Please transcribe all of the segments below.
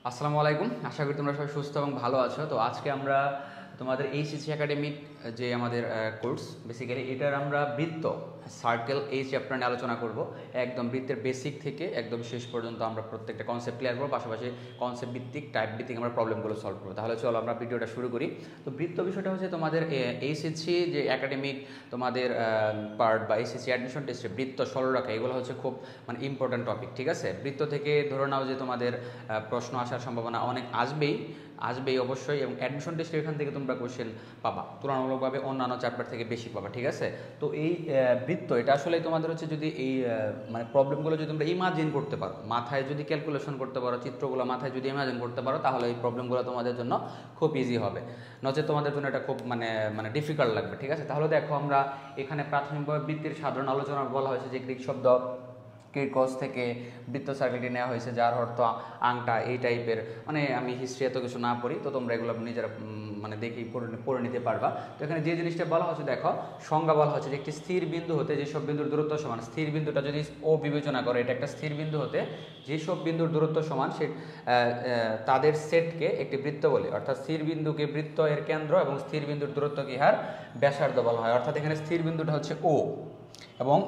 আসসালামু আলাইকুম। আশা করি তোমরা সবাই সুস্থ এবং ভালো আছো। তো আজকে আমরা তোমাদের এইচএসসি একাডেমিক যে আমাদের কোর্স বেসিক্যালি এটার আমরা বৃত্ত সার্কেল এই চ্যাপ্টার নিয়ে আলোচনা করব। একদম বৃত্তের বেসিক থেকে একদম শেষ পর্যন্ত আমরা প্রত্যেকটা কনসেপ্ট ক্লিয়ার করবো, পাশাপাশি কনসেপ্ট ভিত্তিক টাইপ ভিত্তিক আমরা প্রবলেমগুলো সলভ করবো। তাহলে চলো আমরা ভিডিওটা শুরু করি। তো বৃত্ত বিষয়টা হচ্ছে তোমাদের এইচএসসি যে একাডেমিক তোমাদের পার্ট বা এইচএসসি অ্যাডমিশন টেস্টে বৃত্ত সরল রাখা এগুলো হচ্ছে খুব ইম্পর্ট্যান্ট টপিক। ঠিক আছে, বৃত্ত থেকে ধরে নাও যে তোমাদের প্রশ্ন আসার সম্ভাবনা অনেক আসবেই অবশ্যই, এবং অ্যাডমিশন টেস্টে এখান থেকে তোমরা কোশ্চেন পাবা তুলনামূলকভাবে অন্যান্য চ্যাপ্টার থেকে বেশি পাবা। ঠিক আছে, তো এই বৃত্ত এটা আসলে তোমাদের হচ্ছে যদি এই প্রবলেমগুলো যদি তোমরা ইমাজিন করতে পারো, মাথায় যদি ক্যালকুলেশন করতে পারো, চিত্রগুলো মাথায় যদি ইমাজিন করতে পারো, তাহলে এই প্রবলেমগুলো তোমাদের জন্য খুব ইজি হবে। নচেত তোমাদের জন্য এটা খুব ডিফিকাল্ট লাগবে। ঠিক আছে, তাহলে দেখো আমরা এখানে প্রাথমিকভাবে বৃত্তের সাধারণ আলোচনা বলা হয়েছে যে গ্রিক শব্দ কিরকস থেকে বৃত্ত সার্কেলটি নেওয়া হয়েছে, যার অর্থ আংটা এই টাইপের। আমি হিস্ট্রি এত কিছু না পড়ি, তো তোমরা এগুলো নিজেরা দেখেই পড়ে নিতে পারবা। তো এখানে যে জিনিসটা বলা হচ্ছে দেখো, সংজ্ঞা বলা হচ্ছে যে একটি স্থির বিন্দু হতে যেসব বিন্দুর দূরত্ব সমান, স্থির বিন্দুটা যদি ও বিবেচনা করে, এটা একটা স্থির বিন্দু হতে যেসব বিন্দুর দূরত্ব সমান সে তাদের সেটকে একটি বৃত্ত বলে। অর্থাৎ স্থির বিন্দুকে বৃত্ত এর কেন্দ্র এবং স্থির বিন্দুর দূরত্বকে ইহার ব্যাসার্ধ বলা হয়। অর্থাৎ এখানে স্থির বিন্দুটা হচ্ছে ও, এবং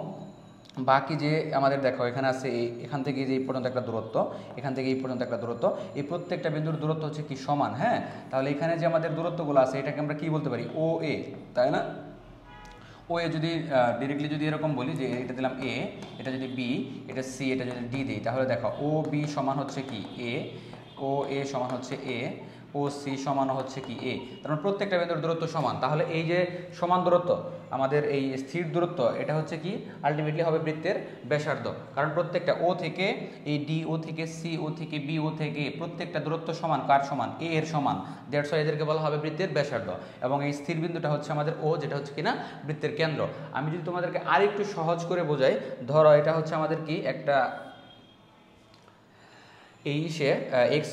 বাকি যে আমাদের দেখো এখানে আছে এখান থেকে যে এই পর্যন্ত একটা দূরত্ব, এখান থেকে এই পর্যন্ত একটা দূরত্ব, এই প্রত্যেকটা বিন্দুর দূরত্ব হচ্ছে কি সমান। হ্যাঁ, তাহলে এখানে যে আমাদের দূরত্বগুলো আছে এটাকে আমরা কি বলতে পারি, ও এ, তাই না? ও এ যদি ডিরেক্টলি যদি এরকম বলি যে এটা দিলাম এ, এটা যদি বি, এটা সি, এটা যদি ডি দিই, তাহলে দেখো ও বি সমান হচ্ছে কি এ, ও এ সমান হচ্ছে এ, ও সি সমান হচ্ছে কি এ। তার প্রত্যেকটা বিন্দুর দূরত্ব সমান। তাহলে এই যে সমান দূরত্ব আমাদের এই স্থির দূরত্ব, এটা হচ্ছে কি আলটিমেটলি হবে বৃত্তের ব্যাসার্ধ। কারণ প্রত্যেকটা ও থেকে এই ডি, ও থেকে সি, ও থেকে বি, ও থেকে প্রত্যেকটা দূরত্ব সমান কার সমান, এ এর সমান। দ্যাটস ওয়াই এদেরকে বলা হবে বৃত্তের ব্যাসার্ধ। এবং এই স্থির বিন্দুটা হচ্ছে আমাদের ও, যেটা হচ্ছে কিনা বৃত্তের কেন্দ্র। আমি যদি তোমাদেরকে আরেকটু সহজ করে বোঝাই, ধরো এটা হচ্ছে আমাদের কি একটা এই সে এক্স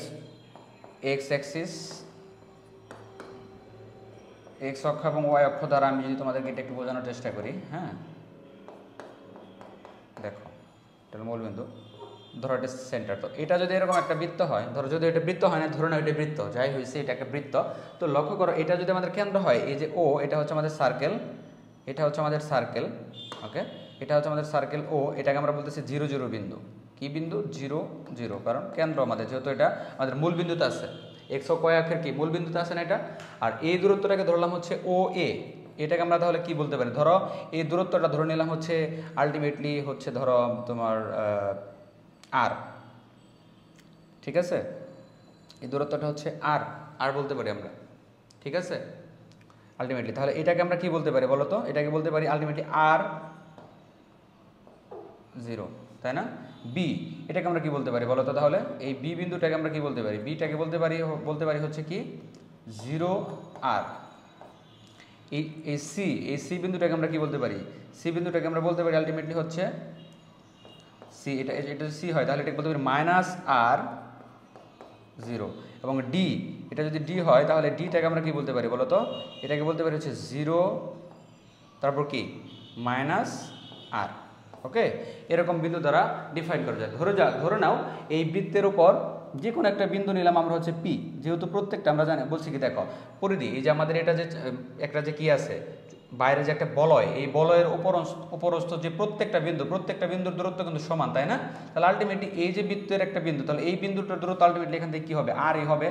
অ্যাক্সিস, এক্স অক্ষ এবং ওয়াই অক্ষ দ্বারা আমি যদি তোমাদেরকে এটা একটু বোঝানোর চেষ্টা করি। হ্যাঁ, দেখো এটা মূলবিন্দু, ধরো এটা সেন্টার। তো এটা যদি এরকম একটা বৃত্ত হয়, ধরো যদি এটা বৃত্ত হয় না, ধরো না এটা বৃত্ত, যাই হয়েছে এটা একটা বৃত্ত। তো লক্ষ্য করো এটা যদি আমাদের কেন্দ্র হয়, এই যে ও, এটা হচ্ছে আমাদের সার্কেল, এটা হচ্ছে আমাদের সার্কেল। ওকে, এটা হচ্ছে আমাদের সার্কেল ও, এটাকে আমরা বলতেছি 0 0 বিন্দু। কি বিন্দু? 0 0, কারণ কেন্দ্র আমাদের, যেহেতু এটা আমাদের মূল বিন্দুতে আছে। এক্স ও কয় অক্ষের কি মূল বিন্দুতে আছে না এটা। আর এই দূরত্বটাকে ধরলাম হচ্ছে ও এ, এটাকে আমরা তাহলে কি বলতে পারি, ধরো এই দূরত্বটা ধরে নিলাম হচ্ছে আলটিমেটলি হচ্ছে ধরো তোমার আর। ঠিক আছে, এই দূরত্বটা হচ্ছে আর আর বলতে পারি আমরা। ঠিক আছে, আলটিমেটলি তাহলে এটাকে আমরা কি বলতে পারি বলো তো, এটাকে বলতে পারি আলটিমেটলি আর 0, তাই না? বি, এটাকে আমরা কি বলতে পারি বলো তো, তাহলে এই বি বিন্দুটাকে আমরা কি বলতে পারি, বিটাকে বলতে পারি হচ্ছে কি 0 আর। এই সি বিন্দুটাকে আমরা কি বলতে পারি, সি বিন্দুটাকে আমরা বলতে পারি আলটিমেটলি হচ্ছে সি, এটা যদি সি হয় তাহলে এটাকে বলতে পারি মাইনাস আর 0। এবং ডি, এটা যদি ডি হয় তাহলে ডিটাকে আমরা কি বলতে পারি বলো তো, এটাকে বলতে পারি হচ্ছে 0 তারপর কি মাইনাস আর। ওকে, এরকম বিন্দু দ্বারা ডিফাইন করা যায়। ধরে নাও এই বৃত্তের উপর যে কোনো একটা বিন্দু নিলাম আমরা হচ্ছে পি, যেহেতু প্রত্যেকটা আমরা জানি বলছি কি দেখো পরিধি, এই যে আমাদের এটা যে একটা যে কি আছে বাইরে যে একটা বলয়, এই বলয়ের উপরস্থ যে প্রত্যেকটা বিন্দুর দূরত্ব কিন্তু সমান, তাই না? তাহলে আলটিমেটলি এই যে বৃত্তের একটা বিন্দু, তাহলে এই বিন্দুটার দূরত্ব আলটিমেটলি এখান থেকে কি হবে, আরই হবে,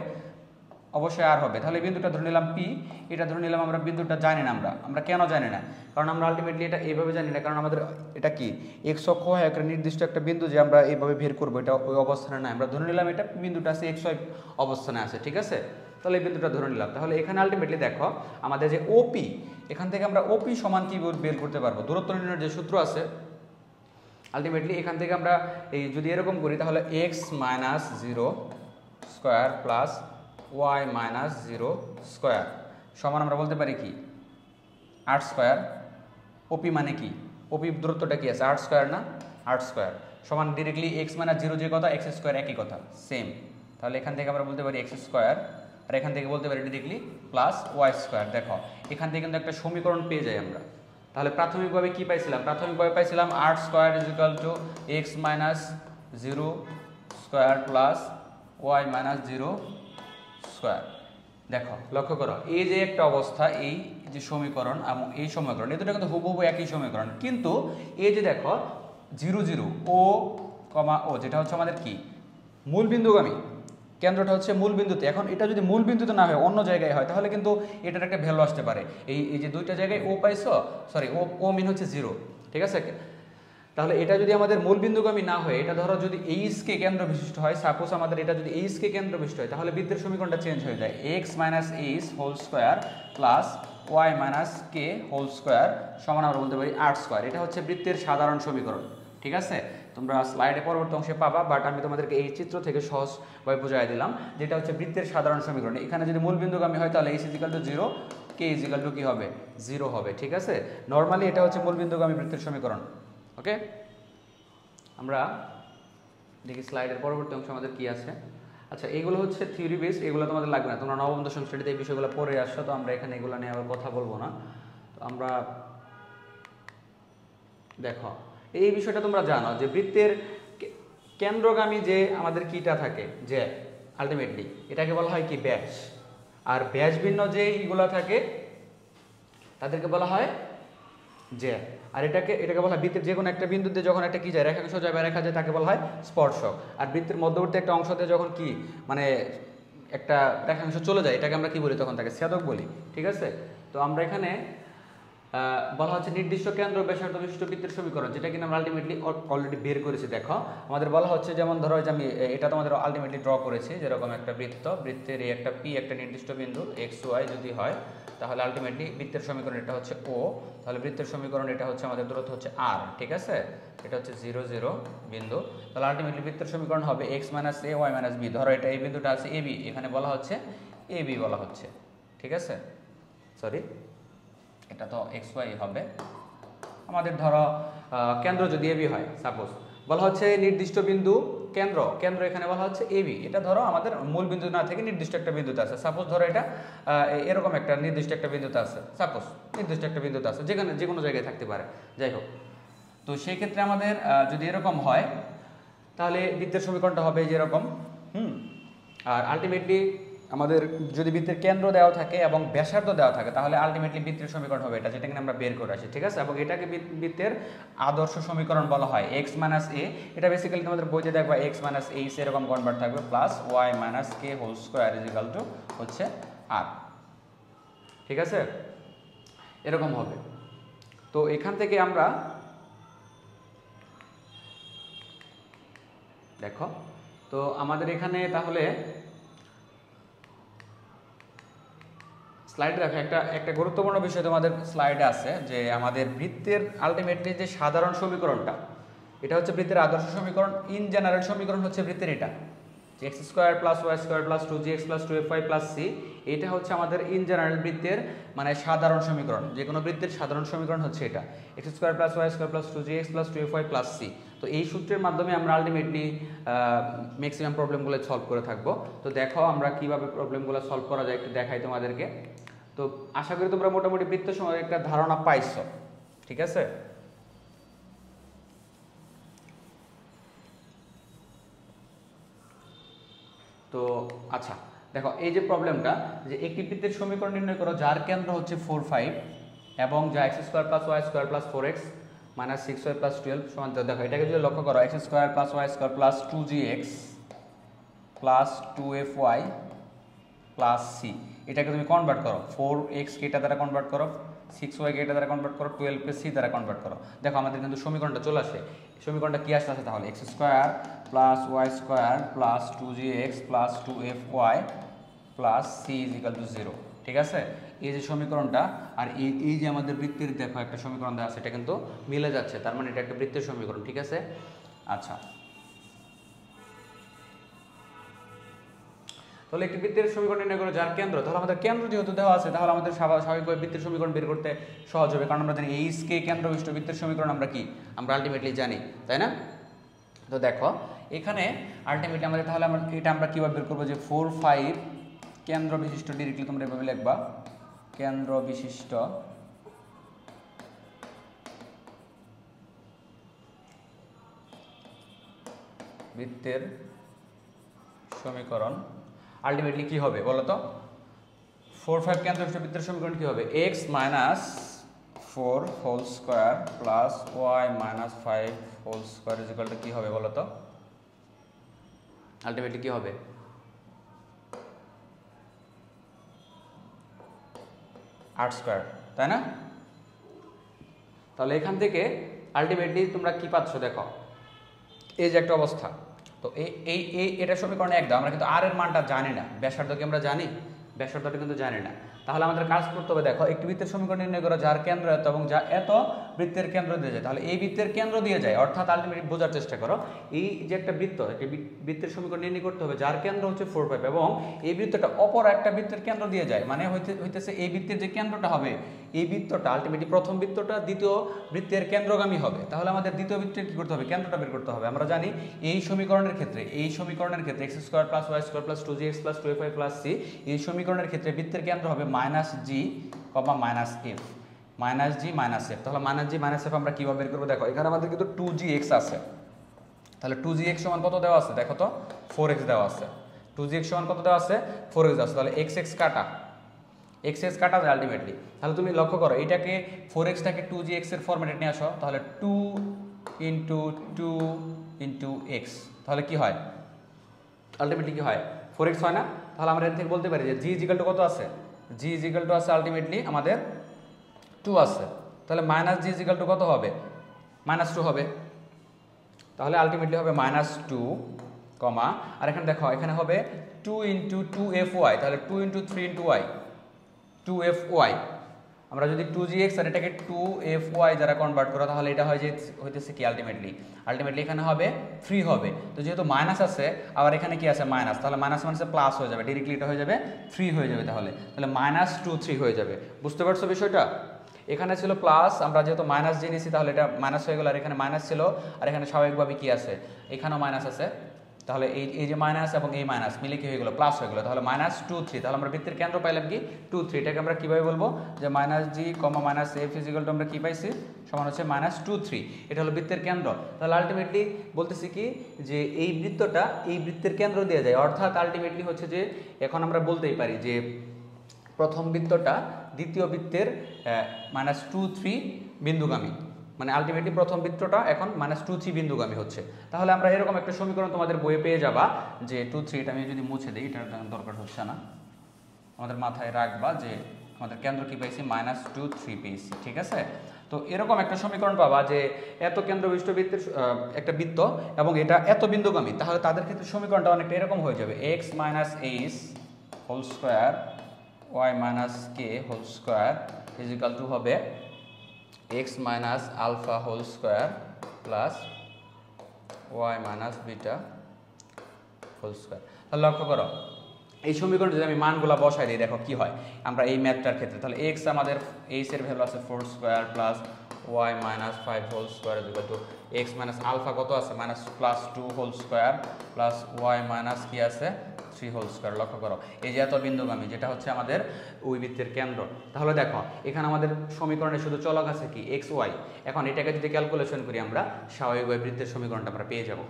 অবশ্যই আর হবে। তাহলে এই বিন্দুটা ধরে নিলাম পি, এটা ধরে নিলাম আমরা বিন্দুটা জানি না। আমরা কেন জানি না, কারণ আমরা আলটিমেটলি এটা এইভাবে জানি না, কারণ আমাদের এটা কি এক্স অক্ষ হয় একটা নির্দিষ্ট একটা বিন্দু যে আমরা এইভাবে বের করবো, এটা ওই অবস্থানে নাই। আমরা ধরে নিলাম এটা বিন্দুটা আছে এক্স ওয়াই অবস্থানে আছে। ঠিক আছে, তাহলে এই বিন্দুটা ধরে নিলাম। তাহলে এখানে আলটিমেটলি দেখো আমাদের যে ওপি, এখান থেকে আমরা ওপি সমান কি বের করতে পারবো, দূরত্ব নির্ণয়ের যে সূত্র আছে আলটিমেটলি এখান থেকে আমরা এই যদি এরকম করি তাহলে x minus 0 square plus y minus 0 square সমান আমরা বলতে পারি কি 8 স্কোয়ার। ওপি মানে কি, ওপি দূরত্বটা কি আছে 8 স্কোয়ার না, 8 স্কোয়ার সমান ডিরেক্টলি এক্স মাইনাস 0 যে কথা, এক্স স্কোয়ার একই কথা, সেম। তাহলে এখান থেকে আমরা বলতে পারি এক্স স্কোয়ার, আর এখান থেকে বলতে পারি ডিরেক্টলি প্লাস ওয়াই স্কোয়ার। দেখো এখান থেকে কিন্তু একটা সমীকরণ পেয়ে যাই আমরা। তাহলে প্রাথমিকভাবে কি পাইছিলাম, প্রাথমিকভাবে পাইছিলাম 8 square is equal to x minus 0 square plus y minus 0 square. দেখো লক্ষ্য করো, এই যে একটা অবস্থা, এই যে সমীকরণ এবং এই সমীকরণ, এই দুটো কিন্তু হুবহু একই সমীকরণ, কিন্তু এই যে দেখো 0 0 ও কমা ও, যেটা হচ্ছে আমাদের কি মূল বিন্দুগামী, কেন্দ্রটা হচ্ছে মূল বিন্দুতে। এখন এটা যদি মূল বিন্দুতে না হয় অন্য জায়গায় হয়, তাহলে কিন্তু এটার একটা ভ্যালু আসতে পারে। এই যে দুইটা জায়গায় ও পাইছো, সরি ও মিন হচ্ছে 0, ঠিক আছে। তাহলে এটা যদি আমাদের মূল বিন্দুগামী না হয়, এটা ধরো যদি এইচকে কেন্দ্র বিশিষ্ট হয়, সাপোজ আমাদের এটা যদি এইচকে কেন্দ্র বিশিষ্ট হয়, তাহলে বৃত্তের সমীকরণটা চেঞ্জ হয়ে যায়, x minus h whole square plus y minus k whole square সমান আমরা বলতে পারি আর স্কোয়ার। এটা হচ্ছে বৃত্তের সাধারণ সমীকরণ, ঠিক আছে। তোমরা স্লাইডে পরবর্তী অংশে পাবা, বাট আমি তোমাদেরকে এই চিত্র থেকে সহজভাবে বুঝাই দিলাম, যেটা হচ্ছে বৃত্তের সাধারণ সমীকরণ। এখানে যদি মূল বিন্দুগামী হয়, তাহলে এইচ ইজিক্যাল টু 0, কে ইজিক্যাল টু কি হবে 0 হবে, ঠিক আছে। নর্মালি এটা হচ্ছে মূল বিন্দুগামী বৃত্তের সমীকরণ। ওকে, আমরা দেখি স্লাইডের পরবর্তী অংশ আমাদের কি আছে। আচ্ছা, এগুলো হচ্ছে থিওরি বেস, এগুলো তোমাদের লাগবে না, তোমরা নবম দশম শ্রেণীতে এই বিষয়গুলো পড়ে আসছো, তো আমরা এখানে এগুলো নিয়ে আবার কথা বলবো না। তো আমরা দেখো এই বিষয়টা তোমরা জানো যে বৃত্তের কেন্দ্রগামী যে আমাদের কিটা থাকে, যে আলটিমেটলি এটাকে বলা হয় কি ব্যাস, আর ব্যাস ভিন্ন যে ইগুলো থাকে তাদেরকে বলা হয় যে, আর এটাকে বলা হয় বৃত্তের যে কোনো একটা বিন্দুতে যখন একটা কি যায়, রেখাংশ যায় বা রেখা যায়, তাকে বলা হয় স্পর্শক। আর বৃত্তের মধ্যবর্তী একটা অংশতে যখন কি মানে একটা রেখাংশ চলে যায়, এটাকে আমরা কি বলি, তখন তাকে ছেদক বলি, ঠিক আছে। তো আমরা এখানে বলা হচ্ছে নির্দিষ্ট কেন্দ্র ব্যাসার্ধ বিশিষ্ট বৃত্তের সমীকরণ, যেটা কিনা আমরা আলটিমেটলি অলরেডি বের করেছি। দেখো আমাদের বলা হচ্ছে, যেমন ধরো যে আমি এটা তোমাদের আলটিমেটলি ড্র করেছি, যেরকম একটা বৃত্তের এই একটা পি একটা নির্দিষ্ট বিন্দু এক্স ওয়াই যদি হয়, তাহলে আলটিমেটলি বৃত্তের সমীকরণ এটা হচ্ছে ও, তাহলে বৃত্তের সমীকরণ এটা হচ্ছে আমাদের দূরত্ব হচ্ছে আর, ঠিক আছে। এটা হচ্ছে 0 0 বিন্দু, তাহলে আলটিমেটলি বৃত্তের সমীকরণ হবে x minus A Y minus B. ধরো এটা এই বিন্দুটা আছে এ বি, এখানে বলা হচ্ছে এ বি বলা হচ্ছে, ঠিক আছে। সরি, এটা তো এক্স ওয়াই হবে। আমাদের ধরো কেন্দ্র যদি এবি হয়, সাপোজ বলা হচ্ছে নির্দিষ্ট বিন্দু কেন্দ্র এখানে বলা হচ্ছে এবি, এটা ধরো আমাদের মূল বিন্দু না থেকে নির্দিষ্ট একটা বিন্দুতে আছে। সাপোজ ধরো এটা এরকম একটা নির্দিষ্ট একটা বিন্দুতে আছে, সাপোজ নির্দিষ্ট একটা বিন্দুতে আছে, যেখানে যে কোনো জায়গায় থাকতে পারে, যাই হোক। তো সেই ক্ষেত্রে আমাদের যদি এরকম হয়, তাহলে বৃত্তের সমীকরণটা হবে যেরকম আর আলটিমেটলি আমাদের যদি বৃত্তের কেন্দ্র দেওয়া থাকে এবং ব্যাসার্ধ দেওয়া থাকে, তাহলে আলটিমেটলি বৃত্তের সমীকরণ হবে এটা, যেটা কিনা আমরা বের করে আসি, ঠিক আছে। এবং এটাকে বৃত্তের আদর্শ সমীকরণ বলা হয় এক্স মাইনাস এ। এটা বেসিক্যালি তোমাদের বইতে দেখবা এক্স মাইনাস এইচ এরকম কনভার্ট থাকবে, plus y minus k whole square is equal two হচ্ছে আর, ঠিক আছে, এরকম হবে। তো এখান থেকে আমরা দেখো, তো আমাদের এখানে তাহলে স্লাইডে দেখো একটা গুরুত্বপূর্ণ বিষয় তোমাদের স্লাইডে আছে, যে আমাদের বৃত্তের আলটিমেটলি যে সাধারণ সমীকরণটা, এটা হচ্ছে বৃত্তের আদর্শ সমীকরণ। ইন জেনারেল সমীকরণ হচ্ছে বৃত্তের এটা, x square plus Y square plus 2gx plus 2fy plus c, এটা হচ্ছে আমাদের ইন জেনারেল বৃত্তের মানে সাধারণ সমীকরণ। যে কোনো বৃত্তের সাধারণ সমীকরণ হচ্ছে এটা, x square plus Y square plus 2gx plus 2fy plus c. তো এই সূত্রের মাধ্যমে আমরা আলটিমেটলি ম্যাক্সিমাম প্রবলেমগুলো সলভ করে থাকবো। তো দেখো আমরা কিভাবে প্রবলেমগুলো সলভ করা যায় একটু দেখাই তোমাদেরকে। তো আশা করি তোমরা মোটামুটি বৃত্ত সময় একটা ধারণা পাইছো, ঠিক আছে। তো আচ্ছা দেখো, এই যে প্রবলেমটা, যে একটি বৃত্তের সমীকরণ নির্ণয় করো যার কেন্দ্র হচ্ছে 4 5 এবং যা x square plus Y square plus 4x minus 6y plus 12 সমান। দেখো এটাকে যদি লক্ষ্য করো, x square plus Y square plus 2gx plus 2fy plus c, এটাকে তুমি কনভার্ট করো, 4x কে এটা দ্বারা কনভার্ট করো, 6y কে এটা দ্বারা কনভার্ট করো, 12 কে সি দ্বারা কনভার্ট করো। দেখো আমাদের কিন্তু সমীকরণটা চলে আসে। সমীকরণটা কি আসতে আছে তাহলে, x square plus Y square plus 2gx plus 2fy plus c is equal to 0, ঠিক আছে। এই যে সমীকরণটা আর এই যে আমাদের বৃত্তের দেখো একটা সমীকরণ দেওয়া আছে, এটা কিন্তু মিলে যাচ্ছে, তার মানে এটা একটা বৃত্তের সমীকরণ, ঠিক আছে। আচ্ছা, তাহলে একটি বৃত্তের সমীকরণ নির্ণয় করো যার কেন্দ্র, তাহলে আমাদের কেন্দ্র যেহেতু দেওয়া আছে, তাহলে আমাদের স্বাভাবিকভাবে বৃত্তের সমীকরণ বের করতে সহজ হবে, কারণ আমরা জানি এইচ কে কেন্দ্র বিশিষ্ট বৃত্তের সমীকরণ আমরা কি আমরা আলটিমেটলি জানি, তাই না। তো দেখো এখানে আলটিমেটলি আমাদের তাহলে এটা আমরা কীভাবে বের করবো, যে 4 5 কেন্দ্র বিশিষ্ট, ডিরেক্টলি তোমরা এভাবে লিখবা, কেন্দ্র বিশিষ্ট বৃত্তের সমীকরণ আলটিমেটলি কি হবে বলো তো? 4 5 কেন্দ্রবিষ্ট বৃত্তের সমীকরণ কি হবে? x - 4 whole square plus y - 5 whole square equal to কি হবে বলো তো? আলটিমেটলি কি হবে? 8 স্কয়ার, তাই না? তাহলে এখান থেকে আলটিমেটলি তোমরা কি পাচ্ছ দেখো, এই যে একটা অবস্থা। তো এটা সমীকরণে একদম আমরা কিন্তু আর এর মানটা জানি না, ব্যাসার্ধ কি আমরা জানি? ব্যাসার্ধটা কিন্তু জানি না। তাহলে আমাদের কাজ করতে হবে, দেখো একটি বৃত্তের সমীকরণ নির্ণয় করো যার কেন্দ্র এত এবং যা এত বৃত্তের কেন্দ্র দিয়ে যায়। তাহলে এই বৃত্তের কেন্দ্র দিয়ে যায়, অর্থাৎ আলটিমেটলি বোঝার চেষ্টা করো, এই যে একটা বৃত্ত, একটি বৃত্তের সমীকরণ নির্ণয় করতে হবে যার কেন্দ্র হচ্ছে 4 5 এবং এই বৃত্তটা অপর একটা বৃত্তের কেন্দ্র দিয়ে যায়, মানে হইতেছে এই বৃত্তের যে কেন্দ্রটা হবে, এই বৃত্তটা আলটিমেটলি প্রথম বৃত্তটা দ্বিতীয় বৃত্তের কেন্দ্রগামী হবে। তাহলে আমাদের দ্বিতীয় বৃত্তের কি করতে হবে? কেন্দ্রটা বের করতে হবে। আমরা জানি এই সমীকরণের ক্ষেত্রে x square plus y square plus 2gx plus 2fy plus c, এই সমীকরণের ক্ষেত্রে বৃত্তের কেন্দ্র হবে -g, -f। তাহলে -g, -f আমরা কিভাবে বের করব? দেখো এখানে আমাদের কিন্তু 2gx আছে, তাহলে 2gx সমান কত দেওয়া আছে দেখো তো? 4x দেওয়া আছে। 2gx সমান কত দেওয়া আছে? 4x দেওয়া আছে। তাহলে x কাটা, x কাটা যায় আলটিমেটলি। তাহলে তুমি লক্ষ্য করো, এটাকে 4xটাকে 2gx এর ফরম্যাটে নিয়ে আসো, তাহলে 2 × 2 × x, তাহলে কি হয়? আলটিমেটলি কি হয়? 4x হয় না? তাহলে আমরা এর থেকে বলতে পারি যে g = কত আছে? g = আছে আলটিমেটলি আমাদের 2 আছে। তাহলে -g = কত হবে? -2 হবে। তাহলে আলটিমেটলি হবে -2, আর এখানে দেখো এখানে হবে 2 × 2fy, তাহলে 2 × 3 × y, 2fy। আমরা যদি 2gx আর এটাকে 2fy যারা কনভার্ট করো, তাহলে এটা হয় যে হইতেছে কি আলটিমেটলি এখানে হবে 3 হবে। তো যেহেতু মাইনাস আছে, আবার এখানে কি আছে? মাইনাস, তাহলে মাইনাস মাইনাসে প্লাস হয়ে যাবে, ডিরেক্টলি এটা হয়ে যাবে 3 হয়ে যাবে। তাহলে -2 3 হয়ে যাবে। বুঝতে পারছো বিষয়টা? এখানে ছিল প্লাস, আমরা যেহেতু মাইনাস দিয়ে নিয়েছি তাহলে এটা মাইনাস হয়ে গেল, আর এখানে মাইনাস ছিল, আর এখানে স্বাভাবিকভাবে কি আছে? এখানেও মাইনাস আছে। তাহলে এই যে মাইনাস এবং এই মাইনাস মিলে কি হয়ে গেল? প্লাস হয়ে গেল। তাহলে -2 3, তাহলে আমরা বৃত্তের কেন্দ্র পাইলাম কি? 2 3। এটাকে আমরা কিভাবে বলবো? যে -g, -f আমরা কি পাইছি? সমান হচ্ছে -2 3। এটা হলো বৃত্তের কেন্দ্র। তাহলে আলটিমেটলি বলতেছি কি যে এই বৃত্তটা এই বৃত্তের কেন্দ্র দিয়ে যায়, অর্থাৎ আলটিমেটলি হচ্ছে যে এখন আমরা বলতেই পারি যে প্রথম বৃত্তটা দ্বিতীয় বৃত্তের -2 3 বিন্দুগামী, মানে আলটিমেটলি প্রথম বৃত্তটা এখন -2 3 বিন্দুগামী হচ্ছে। তাহলে আমরা এরকম একটা সমীকরণ তোমাদের বইয়ে পেয়ে যাবা যে 2 3, এটা আমি যদি মুছে দিই, এটার দরকার হচ্ছে না, আমাদের মাথায় রাখবা যে আমাদের কেন্দ্র কি পাইছি? -2 3 পেয়েছি, ঠিক আছে? তো এরকম একটা সমীকরণ পাবা যে এত কেন্দ্রবিষ্ট বৃত্তের একটা বৃত্ত এবং এটা এত বিন্দুগামী, তাহলে তাদের ক্ষেত্রে সমীকরণটা অনেকটা এরকম হয়ে যাবে, x - h whole square y - k whole square হবে x - alpha whole square plus y - beta whole square. তাহলে লক্ষ্য করো, এই সমীকরণে যদি আমি মানগুলো বসাই দিই, দেখো কি হয় আমরা এই ম্যাথটার ক্ষেত্রে। তাহলে x আমাদের h এর ভ্যালু আছে 4 square plus y - 5 whole square equal to x - alpha কত আছে? +2 হোল স্কয়ার প্লাস y - কি আছে? 3 হোল স্কয়ার। লক্ষ্য করো, এই যে এত বিন্দুগামী, যেটা হচ্ছে আমাদের ওই বৃত্তের কেন্দ্র। তাহলে দেখো এখানে আমাদের সমীকরণে শুধু চলক আছে কি? x y। এখন এটাকে যদি ক্যালকুলেশন করি আমরা, স্বাভাবিকভাবে বৃত্তের সমীকরণটা আমরা পেয়ে যাব,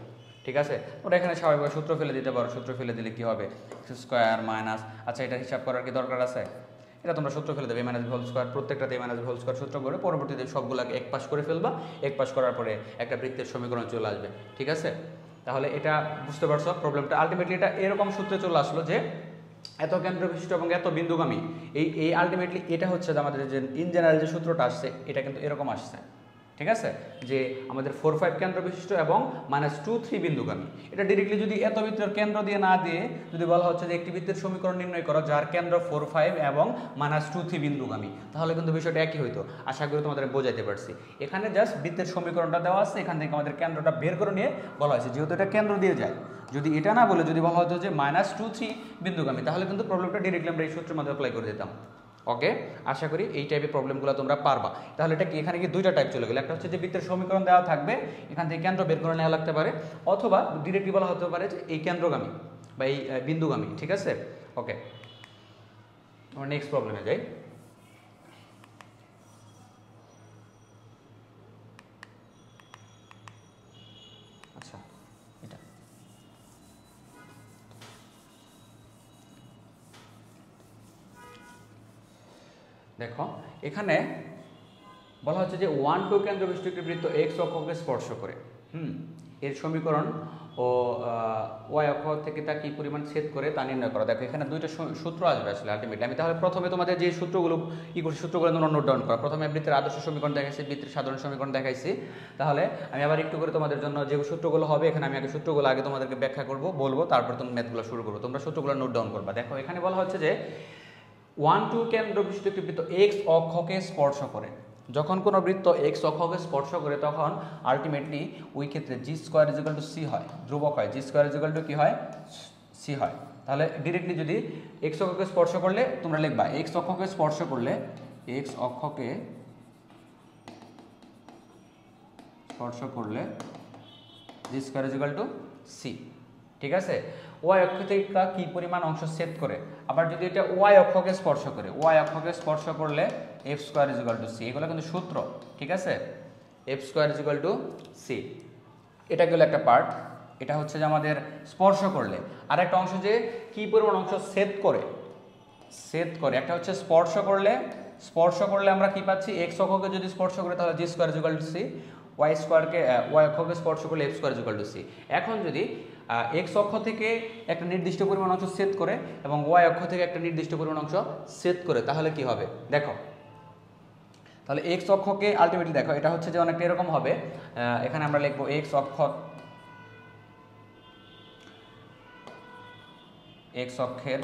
ঠিক আছে? ওটা এখানে স্বাভাবিকভাবে সূত্র ফেলে দিতে পারো, সূত্র ফেলে দিলে কি হবে? x স্কয়ার মাইনাস, আচ্ছা এটা হিসাব করার কি দরকার আছে? এটা তোমরা সূত্র ফেলে দেবে, a - b হোল স্কয়ার, প্রত্যেকটাতে a - b হোল স্কয়ার সূত্র করে পরবর্তীতে সবগুলোকে এক পাশ করে ফেলবা, এক পাশ করার পরে একটা বৃত্তের সমীকরণ চলে আসবে, ঠিক আছে? তাহলে এটা বুঝতে পারছো প্রবলেমটা? আলটিমেটলি এটা এরকম সূত্রে চলে আসলো যে এত কেন্দ্র বিশিষ্ট এবং এত বিন্দুগামী, এই আলটিমেটলি এটা হচ্ছে আমাদের যে ইন জেনারেল যে সূত্রটা আসছে, এটা কিন্তু এরকম আসছে, ঠিক আছে? যে আমাদের 4 5 কেন্দ্র বিশিষ্ট এবং -2 3 বিন্দুগামী। এটা ডিরেক্টলি যদি এত বৃত্তের কেন্দ্র দিয়ে না দিয়ে যদি বলা হচ্ছে যে একটি বৃত্তের সমীকরণ নির্ণয় করো যার কেন্দ্র 4 5 এবং -2 3 বিন্দুগামী, তাহলে কিন্তু বিষয়টা একই হইতো। আশা করি তোমাদের বোঝাতে পারছি। এখানে জাস্ট বৃত্তের সমীকরণটা দেওয়া আছে, এখান থেকে আমাদের কেন্দ্রটা বের করে নিয়ে বলা হয়েছে, যেহেতু এটা কেন্দ্র দিয়ে যায়। যদি এটা না বলে যদি বলা হতো যে -2 3 বিন্দুগামী, তাহলে কিন্তু প্রবলেমটা ডিরেক্টলি আমরা এই সূত্রের মধ্যে অ্যাপ্লাই করে দিতাম। ওকে, আশা করি এই টাইপের প্রবলেমগুলো তোমরা পারবা। তাহলে এটা কি এখানে কি দুইটা টাইপ চলে গেল, একটা হচ্ছে যে বৃত্তের সমীকরণ দেওয়া থাকবে, এখান থেকে কেন্দ্র বের করে নেওয়া লাগতে পারে, অথবা ডিরেক্টলি বলা হতে পারে যে এই কেন্দ্রগামী বা এই বিন্দুগামী, ঠিক আছে? ওকে, আমরা নেক্সট প্রবলেমে যাই। আচ্ছা, এটা দেখো এখানে বলা হচ্ছে যে 1 2 কেন্দ্রবিষ্ট একটি বৃত্ত x অক্ষকে স্পর্শ করে এর সমীকরণ ও y অক্ষ থেকে তা কি পরিমাণ ছেদ করে তা নির্ণয় করা। দেখো এখানে দুইটা সূত্র আসবে আসলে আলটিমেটলি। আমি তাহলে প্রথমে তোমাদের যে সূত্রগুলো সূত্রগুলো নোট ডাউন করা। প্রথমে বৃত্তের আদর্শ সমীকরণ দেখাইছি, বৃত্তের সাধারণ সমীকরণ দেখাইছি। তাহলে আমি আবার একটু করে তোমাদের জন্য যে সূত্রগুলো হবে এখানে আমি সূত্রগুলো আগে তোমাদেরকে ব্যাখ্যা করব, বলবো, তারপর তুমি ম্যাথগুলো শুরু করবো। তোমরা সূত্রগুলো নোট ডাউন করবা। দেখো এখানে বলা হচ্ছে যে 1 2 কেন্দ্রবিষ্ট একটি বৃত্ত x অক্ষকে স্পর্শ করে। যখন কোনো বৃত্ত x অক্ষকে স্পর্শ করে তখন আলটিমেটলি ওই ক্ষেত্রে g স্কয়ার = c হয়, ধ্রুবক হয়। g স্কয়ার = কি হয়? c হয়। তাহলে ডিরেক্টলি যদি x অক্ষকে স্পর্শ করলে তোমরা লিখবা x অক্ষকে স্পর্শ করলে g স্কয়ার = c। ঠিক আছে? y অক্ষ থেকে কি পরিমাণ অংশ ছেদ করে। আবার যদি এটা y অক্ষকে স্পর্শ করে, y অক্ষকে স্পর্শ করলে f স্কয়ার = c। এগুলো কিন্তু সূত্র। ঠিক আছে? f square = c। এটা গেল একটা পার্ট। এটা হচ্ছে যে আমাদের স্পর্শ করলে। আর একটা অংশ যে কি পরিমাণ অংশ ছেদ করে। একটা হচ্ছে স্পর্শ করলে আমরা কি পাচ্ছি? x অক্ষকে যদি স্পর্শ করে তাহলে g স্কয়ার = c, y অক্ষকে স্পর্শ করলে f স্কয়ার = c। এখন যদি x অক্ষ থেকে একটা নির্দিষ্ট পরিমাণ অংশ ছেদ করে এবং y অক্ষ থেকে একটা নির্দিষ্ট পরিমাণ অংশ ছেদ করে তাহলে কি হবে দেখো। তাহলে x অক্ষকে আলটিমেটলি দেখো এটা হচ্ছে যে অনেকটা এরকম হবে। এখানে আমরা লিখব x অক্ষের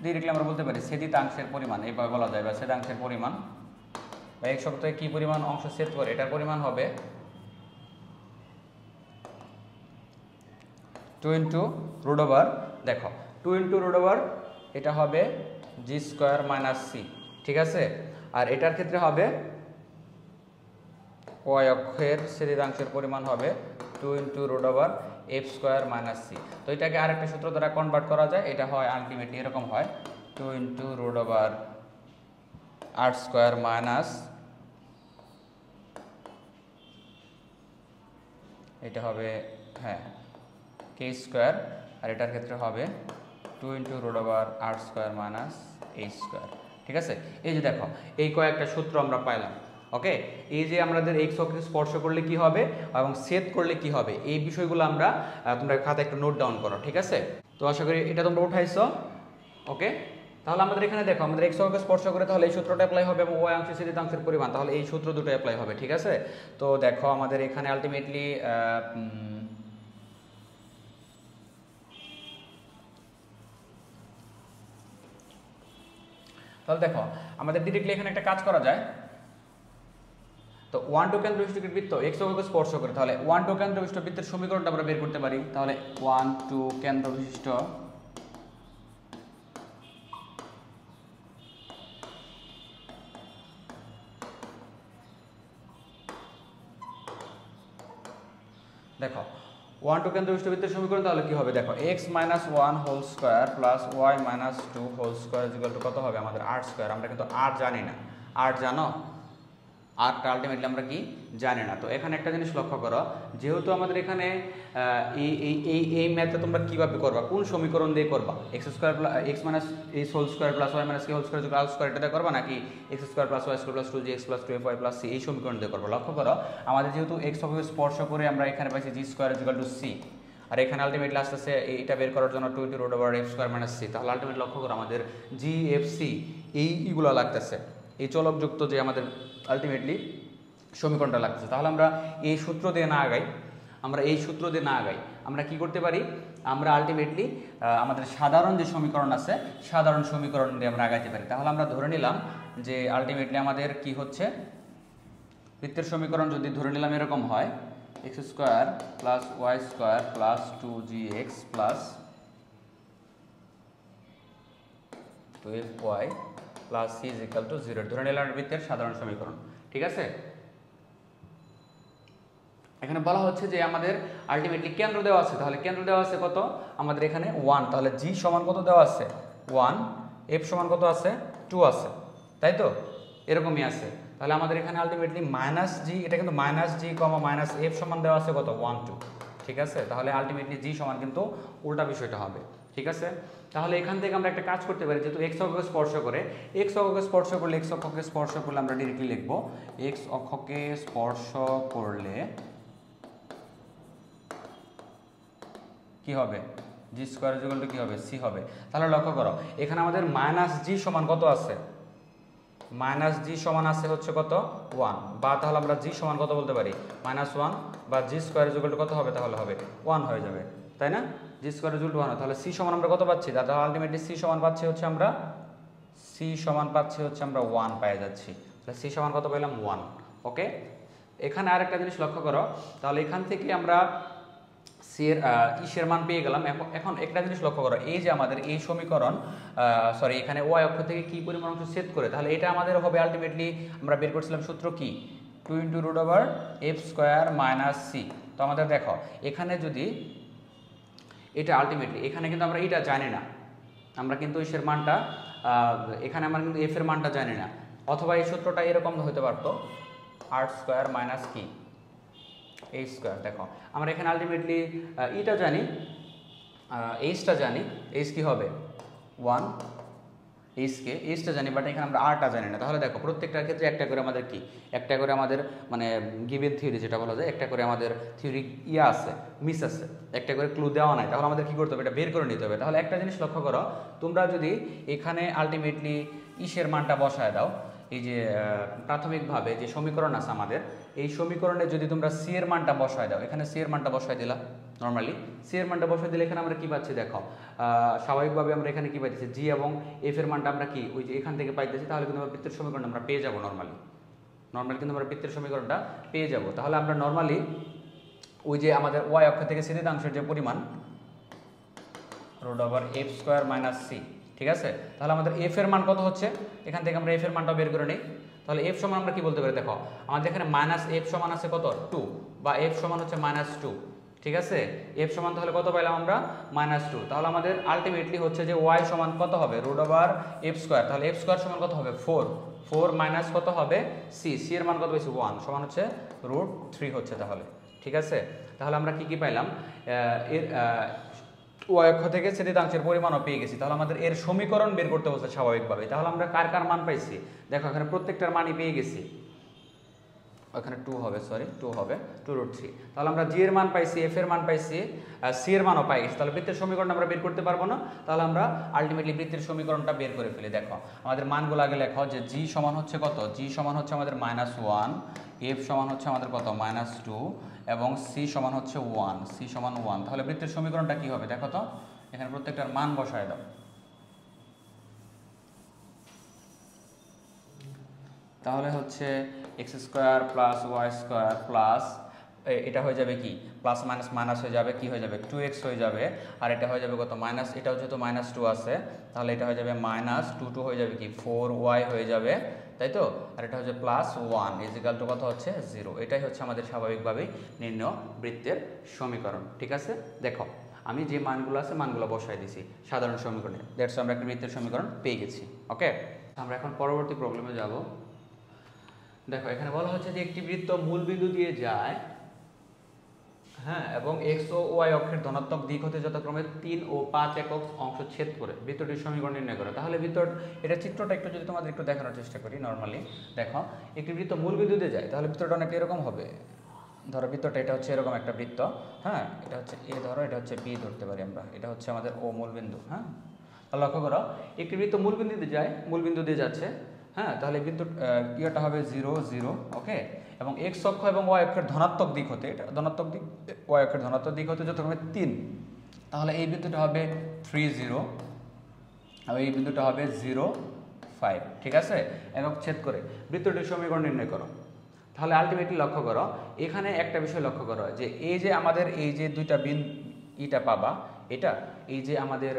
ডিরেক্টলি আমরা বলতে পারি ছেদিতাংশের পরিমাণ, এইভাবে বলা যায়, বা ছেদাংশের পরিমাণ, বা x অক্ষ থেকে কি পরিমাণ অংশ ছেদ করে এটার পরিমাণ হবে 2 × √, দেখো 2 × √, এটা হবে g স্কয়ার - c। ঠিক আছে? আর এটার ক্ষেত্রে হবে y অক্ষের ছেদিতাংশের পরিমাণ হবে 2 × √, f স্কয়ার - c। তো এটাকে আরেকটা সূত্র দ্বারা কনভার্ট করা যায়। এটা হয় আলটিমেটলি এরকম হয় 2 × √, r স্কয়ার মাইনাস এটা হবে k স্কয়ার, আর এটার ক্ষেত্রে হবে 2 × √, r square minus h square. ঠিক আছে? এই যে দেখো এই কয়েকটা সূত্র আমরা পাইলাম। ওকে, এই যে আমাদের x অক্ষকে স্পর্শ করলে কি হবে এবং ছেদ করলে কি হবে এই বিষয়গুলো আমরা তোমরা খাতায় একটু নোট ডাউন করো। ঠিক আছে? তো আশা করি এটা তোমরা উঠাইছো। ওকে, তাহলে আমাদের এখানে দেখো আমাদের x অক্ষকে স্পর্শ করে তাহলে এই সূত্রটা অ্যাপ্লাই হবে এবং y অংশের ছেদিতাংশের পরিমাণ, তাহলে এই সূত্র দুটো অ্যাপ্লাই হবে। ঠিক আছে? তো দেখো আমাদের এখানে আলটিমেটলি তাহলে দেখো আমাদের ডিরেক্টলি এখানে একটা কাজ করা যায়। তো 1 2 কেন্দ্রবিষ্ট বৃত্ত x অক্ষকে স্পর্শ করে, তাহলে 1 2 কেন্দ্রবিষ্ট বৃত্তের সমীকরণটা আমরা বের করতে পারি। তাহলে 1 2 কেন্দ্রবিষ্ট দেখো 1 2 কেন্দ্রবিষ্ট বৃত্তের সমীকরণ তাহলে কি হবে দেখো x - 1 whole square plus y - 2 whole square কত হবে আমাদের r স্কয়ার। আমরা কিন্তু r জানি না। r জানো? আরটা আলটিমেটলি আমরা কি জানি না। তো এখানে একটা জিনিস লক্ষ্য করো, যেহেতু আমাদের এখানে এই ম্যাথটা তোমরা কিভাবে করবা, কোন সমীকরণ দিয়ে করবা? x square x - h whole square plus y - k whole square r square এটা দিয়ে করবা, নাকি x square plus y square plus 2gx plus 2fy plus c এই সমীকরণ দিয়ে করবা? লক্ষ্য করো আমাদের যেহেতু x অক্ষকে স্পর্শ করে আমরা এখানে পাইছি g স্কয়ার = c, আর এখানে আলটিমেটলি আসতেছে এটা বের করার জন্য 2 × √, f স্কয়ার - c। তাহলে আলটিমেটলি লক্ষ্য করো আমাদের g f c এইগুলো লাগতেছে, এই চলকযুক্ত যে আমাদের আলটিমেটলি সমীকরণটা লাগতেছে। তাহলে আমরা এই সূত্র দিয়ে না আগাই, আমরা কি করতে পারি? আমরা আলটিমেটলি আমাদের সাধারণ যে সমীকরণ আছে সাধারণ সমীকরণ দিয়ে আমরা আগাইতে পারি। তাহলে আমরা ধরে নিলাম যে আলটিমেটলি আমাদের কি হচ্ছে, বৃত্তের সমীকরণ যদি ধরে নিলাম এরকম হয় x square plus y square plus 2gx plus 2fy plus c = 0 ধরে নিলাম বৃত্তের সাধারণ সমীকরণ। ঠিক আছে? এখানে বলা হচ্ছে যে আমাদের আলটিমেটলি কেন্দ্র দেওয়া আছে। তাহলে কেন্দ্র দেওয়া আছে কত আমাদের এখানে 1, তাহলে g সমান কত দেওয়া আছে 1, f সমান কত আছে 2 আছে, তাই তো? এরকমই আছে। তাহলে আমাদের এখানে আলটিমেটলি -g, এটা কিন্তু -g, -f সমান দেওয়া আছে কত 1 2। ঠিক আছে? তাহলে আলটিমেটলি g সমান কিন্তু উল্টা বিষয়টা হবে। ঠিক আছে, তাহলে এখান থেকে আমরা একটা কাজ করতে পারি, যেহেতু এক্স অক্ষকে স্পর্শ করে, এক্স অক্ষকে স্পর্শ করলে আমরা ডিরেক্টলি লিখব এক্স অক্ষকে স্পর্শ করলে কি হবে, জি স্কোয়ার ইকুয়াল টু কি হবে, সি হবে। তাহলে লক্ষ্য করো এখানে আমাদের মাইনাস জি সমান কত আছে, মাইনাস জি সমান আছে হচ্ছে কত 1, বা তাহলে আমরা জি সমান কত বলতে পারি -1, বা জি স্কোয়ার ইকুয়াল টু কত হবে, তাহলে হবে 1 হয়ে যাবে, তাই না, জি স্কোয়ার ইকুয়াল টু 1। তাহলে সি সমান আমরা কত পাচ্ছি, তাহলে আলটিমেটলি সি সমান পাচ্ছি হচ্ছে আমরা 1 পেয়ে যাচ্ছি। তাহলে সি সমান কত পেলাম 1। ওকে, এখানে আরেকটা জিনিস লক্ষ্য করো, তাহলে এখান থেকে আমরা সি এর ইসের মান পেয়ে গেলাম। এখন একটা জিনিস লক্ষ্য করো, এই যে আমাদের এই সমীকরণ সরি এখানে ওয়াই অক্ষ থেকে কি পরিমাণ অংশ ছেদ করে, তাহলে এটা আমাদের হবে আলটিমেটলি আমরা বের করছিলাম সূত্র কি 2 × √f² - c। তো আমাদের দেখো এখানে যদি এটা আলটিমেটলি এখানে কিন্তু আমরা এটা জানি না, আমরা কিন্তু ইসের মানটা এখানে আমরা কিন্তু এফ এর মানটা জানি না, অথবা এই সূত্রটা এরকম হতে পারতো r² - কি h²। দেখো আমরা এখানে আলটিমেটলি ইটা জানি, এইচটা জানি, এইচ কি হবে 1, এইচটা জানি, বাট এখানে আমরা আরটা জানি না। তাহলে দেখো প্রত্যেকটার ক্ষেত্রে একটা করে আমাদের কি, একটা করে আমাদের মানে গিভেন থিওরি যেটা বলা যায়, একটা করে আমাদের থিওরি আছে, মিস আছে, একটা করে ক্লু দেওয়া নাই। তাহলে আমাদের কি করতে হবে, এটা বের করে নিতে হবে। তাহলে একটা জিনিস লক্ষ্য করো, তোমরা যদি এখানে আলটিমেটলি ইসের মানটা বসায় দাও, এই যে প্রাথমিকভাবে যে সমীকরণ আছে আমাদের, এই সমীকরণে যদি তোমরা সি এর মানটা বসায় দাও, এখানে সি এর মানটা বসায় দিলা, নর্মালি সি এর মানটা বসায় দিলে এখানে আমরা কি পাচ্ছি দেখো, স্বাভাবিকভাবে আমরা এখানে কি পাইতেছি জি এবং এফ এর মানটা আমরা কি ওই যে এখান থেকে পাইতেছি, তাহলে কিন্তু আমরা বৃত্তের সমীকরণটা আমরা পেয়ে যাবো নর্মালি কিন্তু আমরা বৃত্তের সমীকরণটা পেয়ে যাব। তাহলে আমরা নর্মালি ওই যে আমাদের ওয়াই অক্ষ থেকে ছেদিতাংশের যে পরিমাণ √f² - c, ঠিক আছে, তাহলে আমাদের এফ এর মান কত হচ্ছে, এখান থেকে আমরা এফ এর মানটা বের করে নিই। তাহলে এফ সমান আমরা কি বলতে পারি, দেখো আমাদের এখানে -f সমান আছে কত 2, বা এফ সমান হচ্ছে -2, ঠিক আছে, এফ সমান তাহলে কত পাইলাম আমরা -2। তাহলে আমাদের আলটিমেটলি হচ্ছে যে ওয়াই সমান কত হবে √f², তাহলে f² সমান কত হবে 4 মাইনাস কত হবে সি এর মান কত পেয়েছি 1 সমান হচ্ছে √3 হচ্ছে। তাহলে ঠিক আছে, তাহলে আমরা কি পাইলাম, এর ওয়াই অক্ষ থেকে ছেদিতাংশের পরিমাণও পেয়ে গেছি। তাহলে আমাদের এর সমীকরণ বের করতে বলছে স্বাভাবিকভাবে। তাহলে আমরা কার মান পাইছি, দেখো এখানে প্রত্যেকটার মানই পেয়ে গেছি, ওখানে 2 হবে, সরি 2 হবে 2√3। তাহলে আমরা জি এর মান পাইছি, এফ এর মান পাইছি, সি এর মানও পাই গেছি। তাহলে বৃত্তের সমীকরণ আমরা বের করতে পারবো না, তাহলে আমরা আলটিমেটলি বৃত্তের সমীকরণটা বের করে ফেলি। দেখো আমাদের মানগুলো আগে লেখো, যে জি সমান হচ্ছে কত, জি সমান হচ্ছে আমাদের -1, এফ সমান হচ্ছে আমাদের কত -2, এবং সি সমান হচ্ছে 1, সি সমান 1। তাহলে বৃত্তের সমীকরণটা কি হবে দেখো তো, এখানে প্রত্যেকটার মান বসায় দাও। তাহলে হচ্ছে x² + y² প্লাস এটা হয়ে যাবে কি প্লাস মাইনাস মাইনাস হয়ে যাবে, কি হয়ে যাবে 2x হয়ে যাবে, আর এটা হয়ে যাবে কত মাইনাস, এটাও যেহেতু -2 আছে, তাহলে এটা হয়ে যাবে -2 হয়ে যাবে কি 4y হয়ে যাবে, তাই তো, আর এটা হচ্ছে +1 ইজিক্যাল টু কত হচ্ছে 0। এটাই হচ্ছে আমাদের স্বাভাবিকভাবেই নির্ণয় বৃত্তের সমীকরণ। ঠিক আছে, দেখো আমি যে মানগুলো আছে মানগুলো বসাই দিছি সাধারণ সমীকরণে, দ্যাটস আমরা একটা বৃত্তের সমীকরণ পেয়ে গেছি। ওকে, আমরা এখন পরবর্তী প্রবলেমে যাব। দেখো এখানে বলা হচ্ছে যে একটি বৃত্ত মূল বিন্দু দিয়ে যায়, হ্যাঁ, এবং এক্স ও ওয়াই অক্ষের ধনাত্মক দিক হতে যথাক্রমে 3 ও 5 একক অংশ ছেদ করে বৃত্তটির সমীকরণ নির্ণয় করে। তাহলে এটা চিত্রটা একটু যদি তোমাদের একটু দেখানোর চেষ্টা করি। নর্মালি দেখো একটি বৃত্ত মূল বিন্দু দিয়ে যায়, তাহলে বৃত্তটা অনেকটা এরকম হবে। ধরো বৃত্তটা এটা হচ্ছে এরকম একটা বৃত্ত, হ্যাঁ, এটা হচ্ছে এ, ধরো এটা হচ্ছে বি ধরতে পারি আমরা, এটা হচ্ছে আমাদের ও মূল বিন্দু। হ্যাঁ, তাহলে লক্ষ্য করো একটি বৃত্ত মূল বিন্দু দিয়ে যায়, মূল বিন্দু দিয়ে যাচ্ছে, হ্যাঁ, তাহলে বিন্দু ইয়েটা হবে 0 0। ওকে, এবং এক্স অক্ষ এবং ওয়াই অক্ষের ধনাত্মক দিক হতে, এটা ধনাত্মক দিক, ওয়াই অক্ষের ধনাত্মক দিক হতে যথাক্রমে 3, তাহলে এই বিন্দুটা হবে 3 0, আর এই বিন্দুটা হবে 0 5। ঠিক আছে, একক ছেদ করে বৃত্তটির সমীকরণ নির্ণয় করো। তাহলে আলটিমেটলি লক্ষ্য করো, এখানে একটা বিষয় লক্ষ্য করো, যে এই যে আমাদের এই যে দুইটা ইটা পাবা, এটা এই যে আমাদের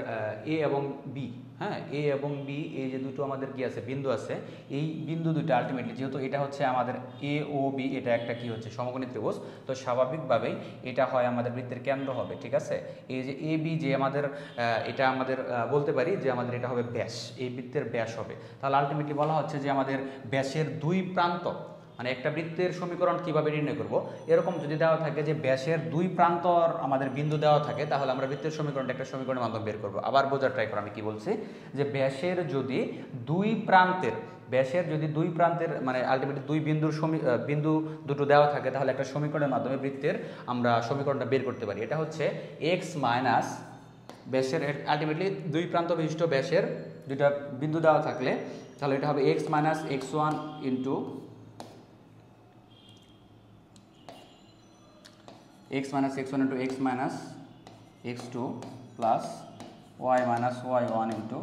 এ এবং বি, হ্যাঁ, এ এবং বি এই যে দুটো আমাদের কি আছে বিন্দু আছে, এই বিন্দু দুটো আলটিমেটলি যেহেতু এটা হচ্ছে আমাদের এ ও বি, এটা একটা কি হচ্ছে সমকোণী ত্রিভুজ, তো স্বাভাবিকভাবেই এটা হয় আমাদের বৃত্তের কেন্দ্র হবে। ঠিক আছে, এই যে এ বি যে আমাদের এটা আমাদের বলতে পারি যে আমাদের এটা হবে ব্যাস, এই বৃত্তের ব্যাস হবে। তাহলে আলটিমেটলি বলা হচ্ছে যে আমাদের ব্যাসের দুই প্রান্ত মানে একটা বৃত্তের সমীকরণ কিভাবে নির্ণয় করব, এরকম যদি দেওয়া থাকে যে ব্যাসের দুই প্রান্তর আমাদের বিন্দু দেওয়া থাকে, তাহলে আমরা বৃত্তের সমীকরণটা একটা সমীকরণের মাধ্যমে বের করব। আবার বোঝার ট্রাই করো আমি কি বলছি, যে ব্যাসের যদি দুই প্রান্তের মানে আলটিমেটলি দুই বিন্দু দুটো দেওয়া থাকে, তাহলে একটা সমীকরণের মাধ্যমে বৃত্তের আমরা সমীকরণটা বের করতে পারি। এটা হচ্ছে এক্স মাইনাস ব্যাসের আলটিমেটলি দুই প্রান্ত বিশিষ্ট ব্যাসের দুইটা বিন্দু দেওয়া থাকলে, তাহলে এটা হবে x minus x one into x minus x1 into x minus x2 plus y minus y1 into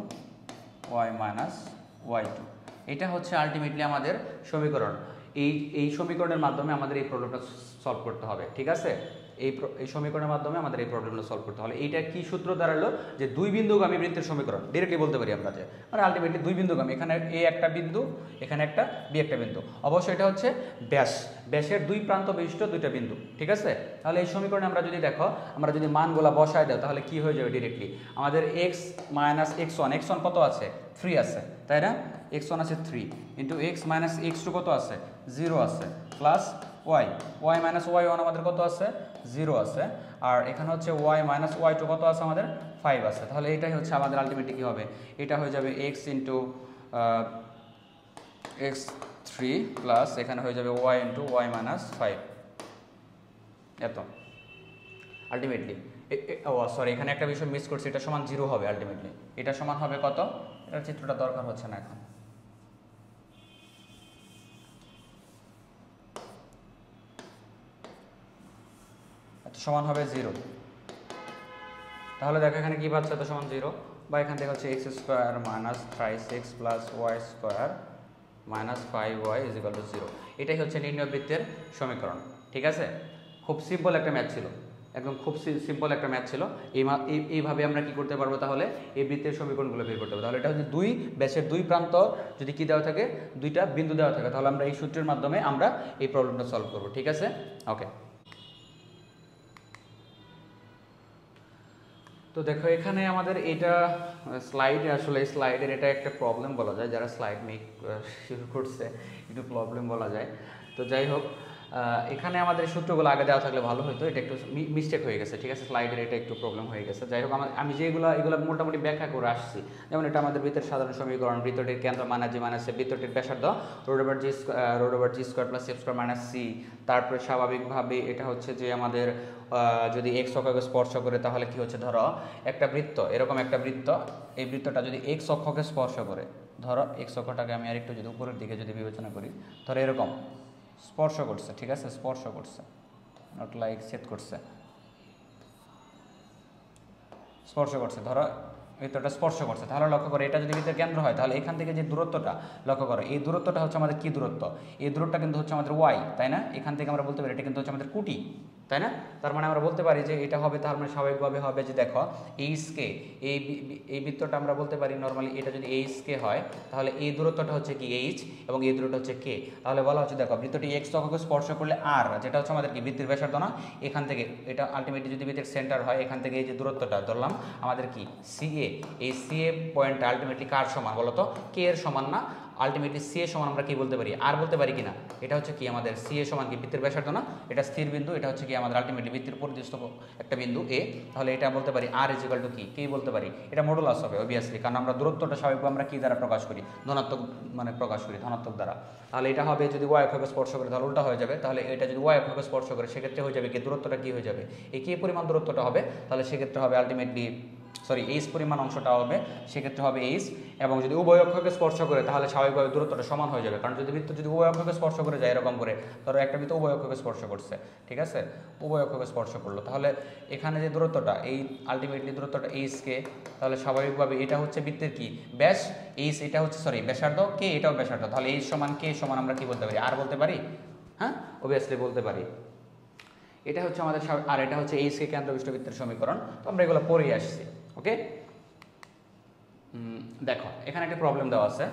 y minus y2। এটা হচ্ছে আলটিমেটলি আমাদের সমীকরণ। এই সমীকরণের মাধ্যমে আমাদের এই প্রবলেমটা সলভ করতে হবে, ঠিক আছে? এই সমীকরণের মাধ্যমে আমাদের এই প্রবলেমটা সলভ করতে হবে। এইটা কি সূত্র দাঁড়ালো, যে দুই বিন্দুগামী বৃত্তের সমীকরণ ডিরেক্টলি বলতে পারি আমরা, যে মানে আলটিমেটলি দুই বিন্দুগামী, এখানে এ একটা বিন্দু, এখানে একটা বি একটা বিন্দু, অবশ্যই এটা হচ্ছে ব্যাসের দুই প্রান্ত বিশিষ্ট দুইটা বিন্দু, ঠিক আছে? তাহলে এই সমীকরণে আমরা যদি দেখো, আমরা যদি মানগুলা বসায় দাও, তাহলে কি হয়ে যাবে ডিরেক্টলি আমাদের এক্স মাইনাস এক্স ওয়ান কত আছে, 3 আছে, তাই না? x1 আছে 3 ইন্টু এক্স মাইনাস এক্স2 কত আছে, 0 আছে, প্লাস ওয়াই মাইনাস ওয়াই1 আমাদের কত আছে, 0 আছে, আর এখানে হচ্ছে ওয়াই মাইনাস ওয়াই2 কত আছে আমাদের, 5 আছে। তাহলে এটাই হচ্ছে আমাদের আলটিমেটলি কী হবে, এটা হয়ে যাবে এক্স ইন্টু x3 প্লাস এখানে হয়ে যাবে ওয়াই ইন্টু ওয়াই মাইনাস 5, এত আলটিমেটলি। সরি, এখানে একটা বিষয় মিস করছি, এটা সমান 0 হবে আলটিমেটলি। এটা সমান হবে কত, এটার চিত্রটা দরকার হচ্ছে না এখন। সমান হবে 0। তাহলে দেখো এখানে কি পাচ্ছে, তো সমান 0, বা এখান থেকে হচ্ছে x square minus 5x plus Y square minus 5y is equal to 0। এটাই হচ্ছে নির্ণয় বৃত্তের সমীকরণ, ঠিক আছে? খুব সিম্পল একটা ম্যাথ ছিল, একদম খুব সিম্পল একটা ম্যাথ ছিল। এইভাবে আমরা কি করতে পারবো, তাহলে এই বৃত্তের সমীকরণগুলো বের করতে পারবো। তাহলে এটা হচ্ছে ব্যাসের দুই প্রান্ত যদি কি দেওয়া থাকে, দুইটা বিন্দু দেওয়া থাকে, তাহলে আমরা এই সূত্রের মাধ্যমে আমরা এই প্রবলেমটা সলভ করবো, ঠিক আছে? ওকে, তো দেখো এখানে আমাদের এটা স্লাইডের এটা একটা প্রবলেম বলা যায়, যারা স্লাইড মেক শুরু করছে একটু প্রবলেম বলা যায়। তো যাই হোক, এখানে আমাদের সূত্রগুলো আগে দেওয়া থাকলে ভালো হতো, এটা একটু মিস্টেক হয়ে গেছে, ঠিক আছে? স্লাইডের এটা একটু প্রবলেম হয়ে গেছে। যাই হোক, আমি এগুলো মোটামুটি ব্যাখ্যা করে আসছি। যেমন এটা আমাদের বৃত্তের সাধারণ সমীকরণ, বৃত্তটির কেন্দ্র মাইনাস বৃত্তটির ব্যাসার্ধ root over g square plus f square minus c. তারপরে স্বাভাবিকভাবে এটা হচ্ছে যে আমাদের যদি এক্স অক্ষকে স্পর্শ করে, তাহলে কি হচ্ছে, ধরো একটা বৃত্ত, এরকম একটা বৃত্ত, এই বৃত্তটা যদি এক্স অক্ষকে স্পর্শ করে, ধরো এক্স অক্ষটাকে আমি আরেকটু যদি উপরের দিকে যদি বিবেচনা করি, ধরো এরকম স্পর্শ করছে, ঠিক আছে? স্পর্শ করছে, নট লাইক ছেদ করছে, স্পর্শ করছে, ধরো বৃত্তটা স্পর্শ করছে। তাহলে লক্ষ্য করো, এটা যদি বৃত্তের কেন্দ্র হয়, তাহলে এখান থেকে যে দূরত্বটা লক্ষ্য করো, এই দূরত্বটা হচ্ছে আমাদের কি দূরত্ব, এই দূরত্বটা কিন্তু হচ্ছে আমাদের ওয়াই, তাই না? এখান থেকে আমরা বলতে পারি এটা কিন্তু হচ্ছে আমাদের কুটি, তাই না? তার মানে আমরা বলতে পারি যে এটা হবে, তার মানে স্বাভাবিকভাবে হবে যে দেখো এইচকে, এই বৃত্তটা আমরা বলতে পারি নর্মালি, এটা যদি এইচকে হয়, তাহলে এই দূরত্বটা হচ্ছে কি এইচ, এবং এই দূরত্বটা হচ্ছে কে। তাহলে বলা হচ্ছে দেখো বৃত্তটি এক্স অক্ষকে স্পর্শ করলে আর, যেটা হচ্ছে আমাদের কি বৃত্তের ব্যাসার্ধ না, এখান থেকে এটা আলটিমেটলি যদি বৃত্তের সেন্টার হয়, এখান থেকে এই যে দূরত্বটা ধরলাম আমাদের কি সিএ, এই সিএ পয়েন্টটা আলটিমেটলি কার সমান বলতো, কে এর সমান না? আলটিমেটলি সি এ সমান আমরা কি বলতে পারি, আর বলতে পারি কিনা? এটা হচ্ছে কি আমাদের সি এ সমান কি বৃত্তের ব্যাসার্ধ না, এটা স্থির বিন্দু, এটা হচ্ছে কি আমাদের আলটিমেটলি বৃত্তের পরিদৃষ্ট একটা বিন্দু এ। তাহলে এটা বলতে পারি আর ইজ ইকুয়াল টু কি বলতে পারি, এটা মডুলাস হবে অবভিয়াসলি, কারণ আমরা দূরত্বটা স্বাভাবিকভাবে আমরা কি দ্বারা প্রকাশ করি, ধনাত্মক মানে প্রকাশ করি, ধনাত্মক দ্বারা। তাহলে এটা হবে যদি ওয়াই অক্ষকে স্পর্শ করে, তাহলে উল্টা হয়ে যাবে। তাহলে এটা যদি ওয়াই অক্ষকে স্পর্শ করে, সেক্ষেত্রে হয়ে যাবে কি দূরত্বটা কি হয়ে যাবে, এই কে পরিমাণ দূরত্বটা হবে, তাহলে সেক্ষেত্রে হবে আলটিমেটলি এইচ পরিমাণ অংশটা হবে, সেক্ষেত্রে হবে এইচ। এবং যদি উভয় অক্ষকে স্পর্শ করে, তাহলে স্বাভাবিকভাবে দূরত্বটা সমান হয়ে যাবে, কারণ যদি বৃত্ত যদি উভয় অক্ষকে স্পর্শ করে যায় এরকম করে, ধরো একটা বৃত্ত উভয় অক্ষকে স্পর্শ করছে, ঠিক আছে? উভয় অক্ষকে স্পর্শ করলো, তাহলে এখানে যে দূরত্বটা, এই আলটিমেটলি দূরত্বটা এইচকে, তাহলে স্বাভাবিকভাবে এটা হচ্ছে বৃত্তের কি ব্যাস, এইচ, এটা হচ্ছে ব্যাসার্ধ, কে এটাও ব্যাসার্ধ, তাহলে এইচ সমান কে সমান আমরা কি বলতে পারি, আর বলতে পারি, হ্যাঁ অবভিয়াসলি বলতে পারি। এটা হচ্ছে আমাদের, আর এটা হচ্ছে এইচকে কেন্দ্রবিষ্ট বৃত্তের সমীকরণ। তো আমরা এগুলো পড়ে আসছি, ওকে? দেখো এখানে একটা প্রবলেম দেওয়া আছে,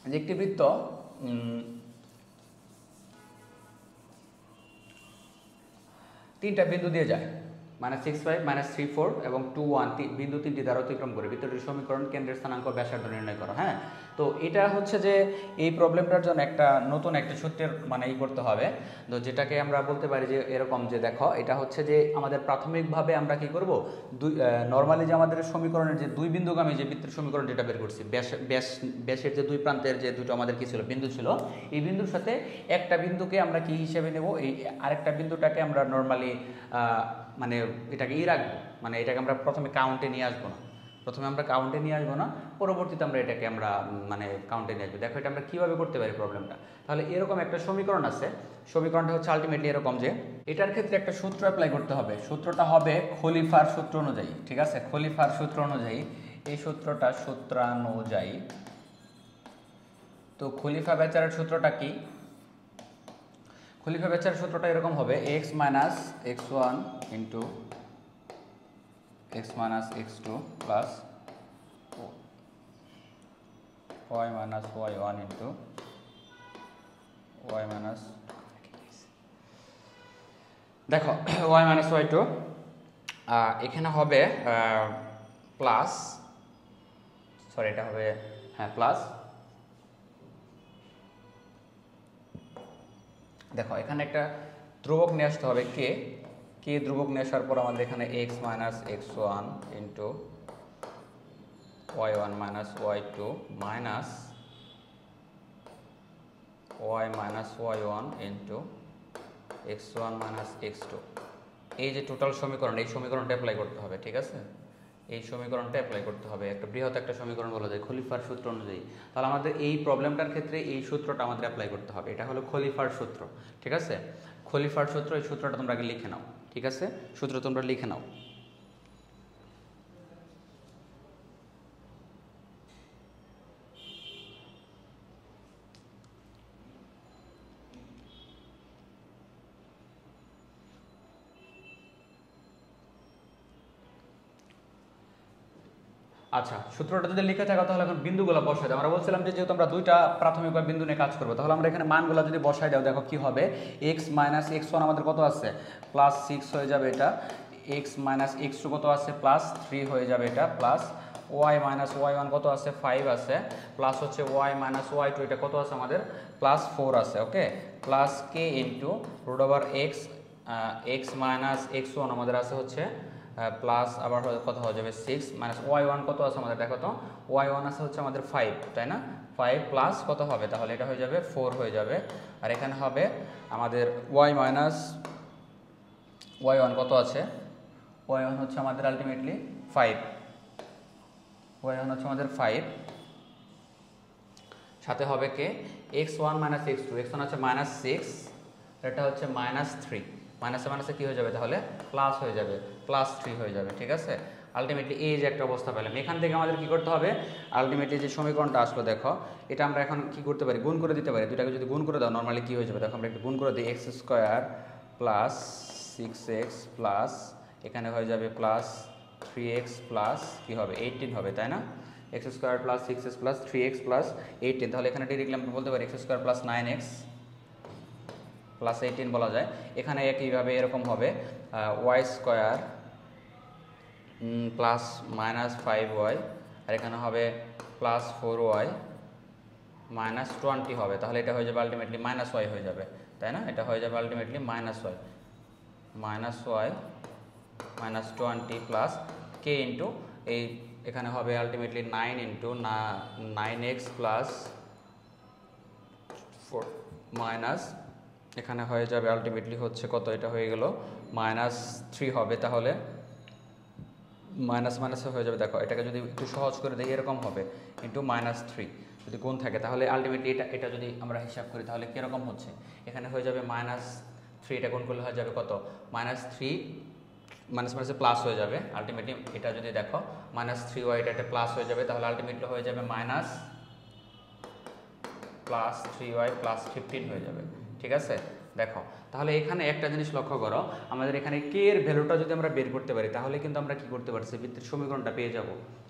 যে একটি বৃত্ত তিনটা বিন্দু দিয়ে যায়, -6 5 -3 4 এবং 2 1 বিন্দু তিনটি দ্বারা অতিক্রম করে বৃত্তটির সমীকরণ কেন্দ্রের স্থানাঙ্ক ব্যাসার্ধ নির্ণয় করো। হ্যাঁ, তো এটা হচ্ছে যে এই প্রবলেমটার জন্য একটা নতুন একটা সূত্রের মানে করতে হবে, তো যেটাকে আমরা বলতে পারি যে এরকম যে দেখো এটা হচ্ছে যে আমাদের প্রাথমিকভাবে আমরা কি করব, নর্মালি যে আমাদের সমীকরণের যে দুই বিন্দুগামী যে বৃত্তের সমীকরণ যেটা বের করছি, ব্যাসের যে দুই প্রান্তের যে দুটো আমাদের কি ছিল বিন্দু ছিল, এই বিন্দুর সাথে একটা বিন্দুকে আমরা কি হিসেবে নেব, এই আরেকটা বিন্দুটাকে আমরা নর্মালি মানে এটাকে রাখবো, মানে এটাকে আমরা প্রথমে কাউন্টে নিয়ে আসবো না, পরবর্তীতে আমরা এটাকে আমরা মানে কাউন্টে নিয়ে আসবো। দেখো এটা আমরা কীভাবে করতে পারি প্রবলেমটা। তাহলে এরকম একটা সমীকরণ আছে, সমীকরণটা হচ্ছে আলটিমেটলি এরকম যে এটার ক্ষেত্রে একটা সূত্র অ্যাপ্লাই করতে হবে, সূত্রটা হবে খলিফার সূত্র অনুযায়ী। ঠিক আছে, খলিফার সূত্র অনুযায়ী এই সূত্রটা সূত্রানুযায়ী। তো খলিফা বেচারার সূত্রটা কি? খলিফা বেচারার সূত্রটা এরকম হবে x - x1 into x - x2 plus y - y1 into y minus, দেখো y - y2 এখানে হবে প্লাস, সরি এটা হবে হ্যাঁ প্লাস, দেখো এখানে একটা ধ্রুবক নিয়ে আসতে হবে কে ধ্রুবক নিয়ে আসার পর আমাদের এখানে x - x1 into y1 - y2 minus y - y1 into x1 - x2, এই যে টোটাল সমীকরণ, এই সমীকরণটা অ্যাপ্লাই করতে হবে। ঠিক আছে, এই সমীকরণটা অ্যাপ্লাই করতে হবে, একটা বৃহৎ একটা সমীকরণ বলা যায় খলিফার সূত্র অনুযায়ী। তাহলে আমাদের এই প্রবলেমটার ক্ষেত্রে এই সূত্রটা আমাদের অ্যাপ্লাই করতে হবে, এটা হলো খলিফার সূত্র। ঠিক আছে, খলিফার সূত্র, এই সূত্রটা তোমরা আগে লিখে নাও। ঠিক আছে, সূত্র তোমরা লিখে নাও। আচ্ছা, সূত্রটা যদি লিখে থাকো তাহলে এখন বিন্দুগুলো বসাই দাও। আমরা বলছিলাম যে যেহেতু আমরা দুইটা প্রাথমিকভাবে বিন্দু নিয়ে কাজ করবো, তাহলে আমরা এখানে মানগুলো যদি বসাই দাও, দেখো কি হবে, x - x1 আমাদের কত আছে, +6 হয়ে যাবে এটা, x - x2 কত আছে, +3 হয়ে যাবে এটা, প্লাস y - y1 কত আছে, 5 আছে, প্লাস হচ্ছে y - y2 এটা কত আছে আমাদের, +4 আছে। Okay, plus k into √x, x - x1 আমাদের আছে হচ্ছে প্লাস আবার কত হয়ে যাবে 6 y1 কত আছে আমাদের, দেখো তো y1 আছে হচ্ছে আমাদের 5, তাই না, 5 প্লাস কত হবে, তাহলে এটা হয়ে যাবে 4 হয়ে যাবে। আর এখানে হবে আমাদের y - y1 কত আছে, y1 হচ্ছে আমাদের আলটিমেটলি 5, y1 হচ্ছে আমাদের 5, সাথে হবে কে x1 - x2, x1 হচ্ছে -6, এটা হচ্ছে -3, মাইনাসে মাইনাসে কী হয়ে যাবে, তাহলে প্লাস হয়ে যাবে, +3 হয়ে যাবে। ঠিক আছে, আলটিমেটলি এই যে একটা অবস্থা পেলাম, এখান থেকে আমাদের কি করতে হবে, আলটিমেটলি যে সমীকরণটা আসলো দেখো, এটা আমরা এখন কি করতে পারি, গুণ করে দিতে পারি। দুটাকে যদি গুণ করে দাও নর্মালি কী হয়ে যাবে, দেখো আমরা একটু গুণ করে দিই, x² প্লাস 6x প্লাস এখানে হয়ে যাবে প্লাস 3x প্লাস কী হবে 18 হবে, তাই না, x² plus 6x plus 3x plus 18, তাহলে এখানে ডিরেক্টলি আমরা বলতে পারি x² প্লাস 9x প্লাস 18 বলা যায়। এখানে একইভাবে এরকম হবে y² প্লাস -5y, আর এখানে হবে প্লাস 4y মাইনাস 20 হবে, তাহলে এটা হয়ে যাবে আলটিমেটলি -y হয়ে যাবে, তাই না, এটা হয়ে যাবে ultimately -y -20 plus k into এই এখানে হবে ultimately 9 into 9x plus 4 minus এখানে হয়ে যাবে আলটিমেটলি হচ্ছে কত, এটা হয়ে গেল -3 হবে, তাহলে মাইনাস মাইনাসে হয়ে যাবে। দেখো এটাকে যদি একটু সহজ করে দিই এরকম হবে ইন্টু -3 যদি গুণ থাকে, তাহলে আলটিমেটলি এটা যদি আমরা হিসাব করি তাহলে কীরকম হচ্ছে, এখানে হয়ে যাবে -3, এটা গুণ করলে হয়ে যাবে কত, -3 মাইনাস মাইনাসে প্লাস হয়ে যাবে, আলটিমেটলি এটা যদি দেখো -3y এটা প্লাস হয়ে যাবে, তাহলে আলটিমেটলি হয়ে যাবে +3y প্লাস 15 হয়ে যাবে। ঠিক আছে, দেখো তাহলে এখানে একটা জিনিস লক্ষ্য করো, আমাদের এখানে কে এর ভ্যালুটা যদি আমরা বের করতে পারি তাহলে কিন্তু আমরা কি করতে পারছি, বৃত্তের সমীকরণটা পেয়ে যাব।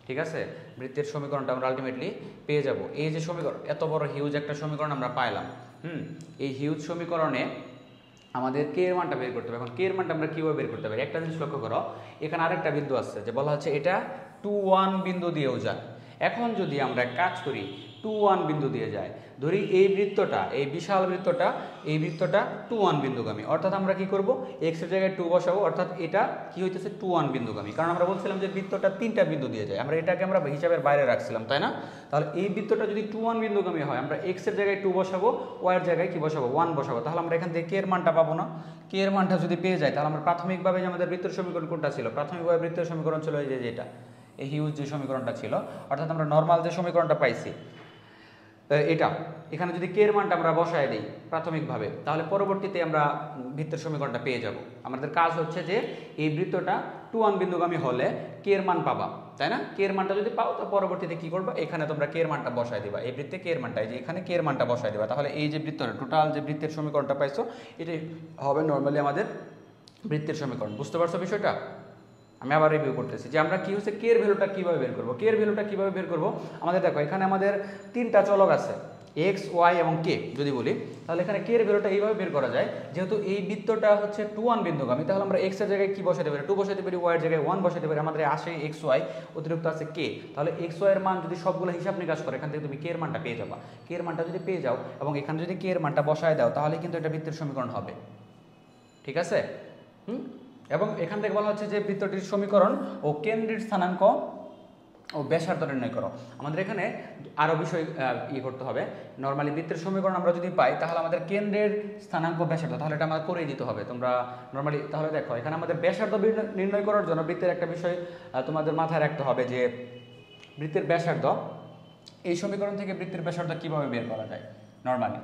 ঠিক আছে, বৃত্তের সমীকরণটা আমরা আলটিমেটলি পেয়ে যাব। এই যে সমীকরণ, এত বড় হিউজ একটা সমীকরণ আমরা পাইলাম, এই হিউজ সমীকরণে আমাদের কে এর মানটা বের করতে হবে। এখন কে এর মানটা আমরা কীভাবে বের করতে পারি, একটা জিনিস লক্ষ্য করো, এখানে আরেকটা বিন্দু আছে যে বলা হচ্ছে এটা 2 1 বিন্দু দিয়েও যায়। এখন যদি আমরা কাজ করি 2 1 বিন্দু দিয়ে যায়, ধরি এই বৃত্তটা, এই বিশাল বৃত্তটা, এই বৃত্তটা 2 1 বিন্দুগামী, অর্থাৎ আমরা কি করব, x এর জায়গায় 2 বসাবো, অর্থাৎ এটা কি হইতেছে 2 1 বিন্দুগামী, কারণ আমরা বলছিলাম যে বৃত্তটা 3টা বিন্দু দিয়ে যায়, আমরা এটাকে আমরা হিসাবের বাইরে রাখছিলাম, তাই না? তাহলে এই বৃত্তটা যদি 2 1 বিন্দুগামী হয়, আমরা x এর জায়গায় 2 বসাবো, y এর জায়গায় কি বসাবো, 1 বসাবো, তাহলে আমরা এখান থেকে k এর মানটা পাবো না। k এর মানটা যদি পেয়ে যাই, তাহলে আমরা প্রাথমিকভাবে যে আমাদের বৃত্তের সমীকরণ কোনটা ছিল, প্রাথমিকভাবে বৃত্তের সমীকরণ ছিল এই যে এটা, এই হিউজ যে সমীকরণটা ছিল, অর্থাৎ আমরা নর্মাল যে সমীকরণটা পাইছি এটা, এখানে যদি কে এর মানটা আমরা বসায় দিই প্রাথমিকভাবে, তাহলে পরবর্তীতে আমরা বৃত্তের সমীকরণটা পেয়ে যাব। আমাদের কাজ হচ্ছে যে এই বৃত্তটা 2 1 বিন্দুগামী হলে কে এর মান পাবা, তাই না? কে এর মানটা যদি পাও, তো পরবর্তীতে কি করবা, এখানে তোমরা কে এর মানটা বসায় দিবা, এই বৃত্তে কে এর মানটা, এই যে এখানে কে এর মানটা বসায় দিবা, তাহলে এই যে বৃত্তটা টোটাল যে বৃত্তের সমীকরণটা পাইছো, এটাই হবে নর্মালি আমাদের বৃত্তের সমীকরণ। বুঝতে পারছো বিষয়টা? আমি আবার রিভিউ করতেছি যে আমরা কি হচ্ছে কে এর ভ্যালুটা কিভাবে বের করব। কে এর ভ্যালুটা কিভাবে বের করব, আমাদের দেখো এখানে আমাদের 3টা চলক আছে, x y এবং k যদি বলি, তাহলে এখানে কে এর ভ্যালুটা এইভাবে বের করা যায়, যেহেতু এই বৃত্তটা হচ্ছে 2 1 বিন্দুগামী, তাহলে আমরা x এর জায়গায় কি বসাতে পারি, 2 বসাতে পারি, y এর জায়গায় 1 বসাতে পারি, আমাদের আসে x y, অতিরিক্ত আছে k, তাহলে x y এর মান যদি সবগুলো হিসাব নিকাশ করে, এখান থেকে তুমি k এর মানটা পেয়ে যাবা। k এর মানটা যদি পেয়ে যাও এবং এখানে যদি k এর মানটা বসায় দাও, তাহলে কিন্তু এটা বৃত্তের সমীকরণ হবে। ঠিক আছে? এবং এখান থেকে বলা হচ্ছে যে বৃত্তটির সমীকরণ ও কেন্দ্রের স্থানাঙ্ক ও ব্যাসার্ধ নির্ণয় করো। আমাদের এখানে আরও বিষয় করতে হবে। নর্মালি বৃত্তের সমীকরণ আমরা যদি পাই, তাহলে আমাদের কেন্দ্রের স্থানাঙ্ক ব্যাসার্ধ, তাহলে এটা আমাদের করেই দিতে হবে। তোমরা নর্মালি তাহলে দেখো এখানে আমাদের ব্যাসার্ধ নির্ণয় করার জন্য বৃত্তের একটা বিষয় তোমাদের মাথায় রাখতে হবে যে বৃত্তের ব্যাসার্ধ, এই সমীকরণ থেকে বৃত্তের ব্যাসার্ধ কীভাবে বের করা যায়। নর্মালি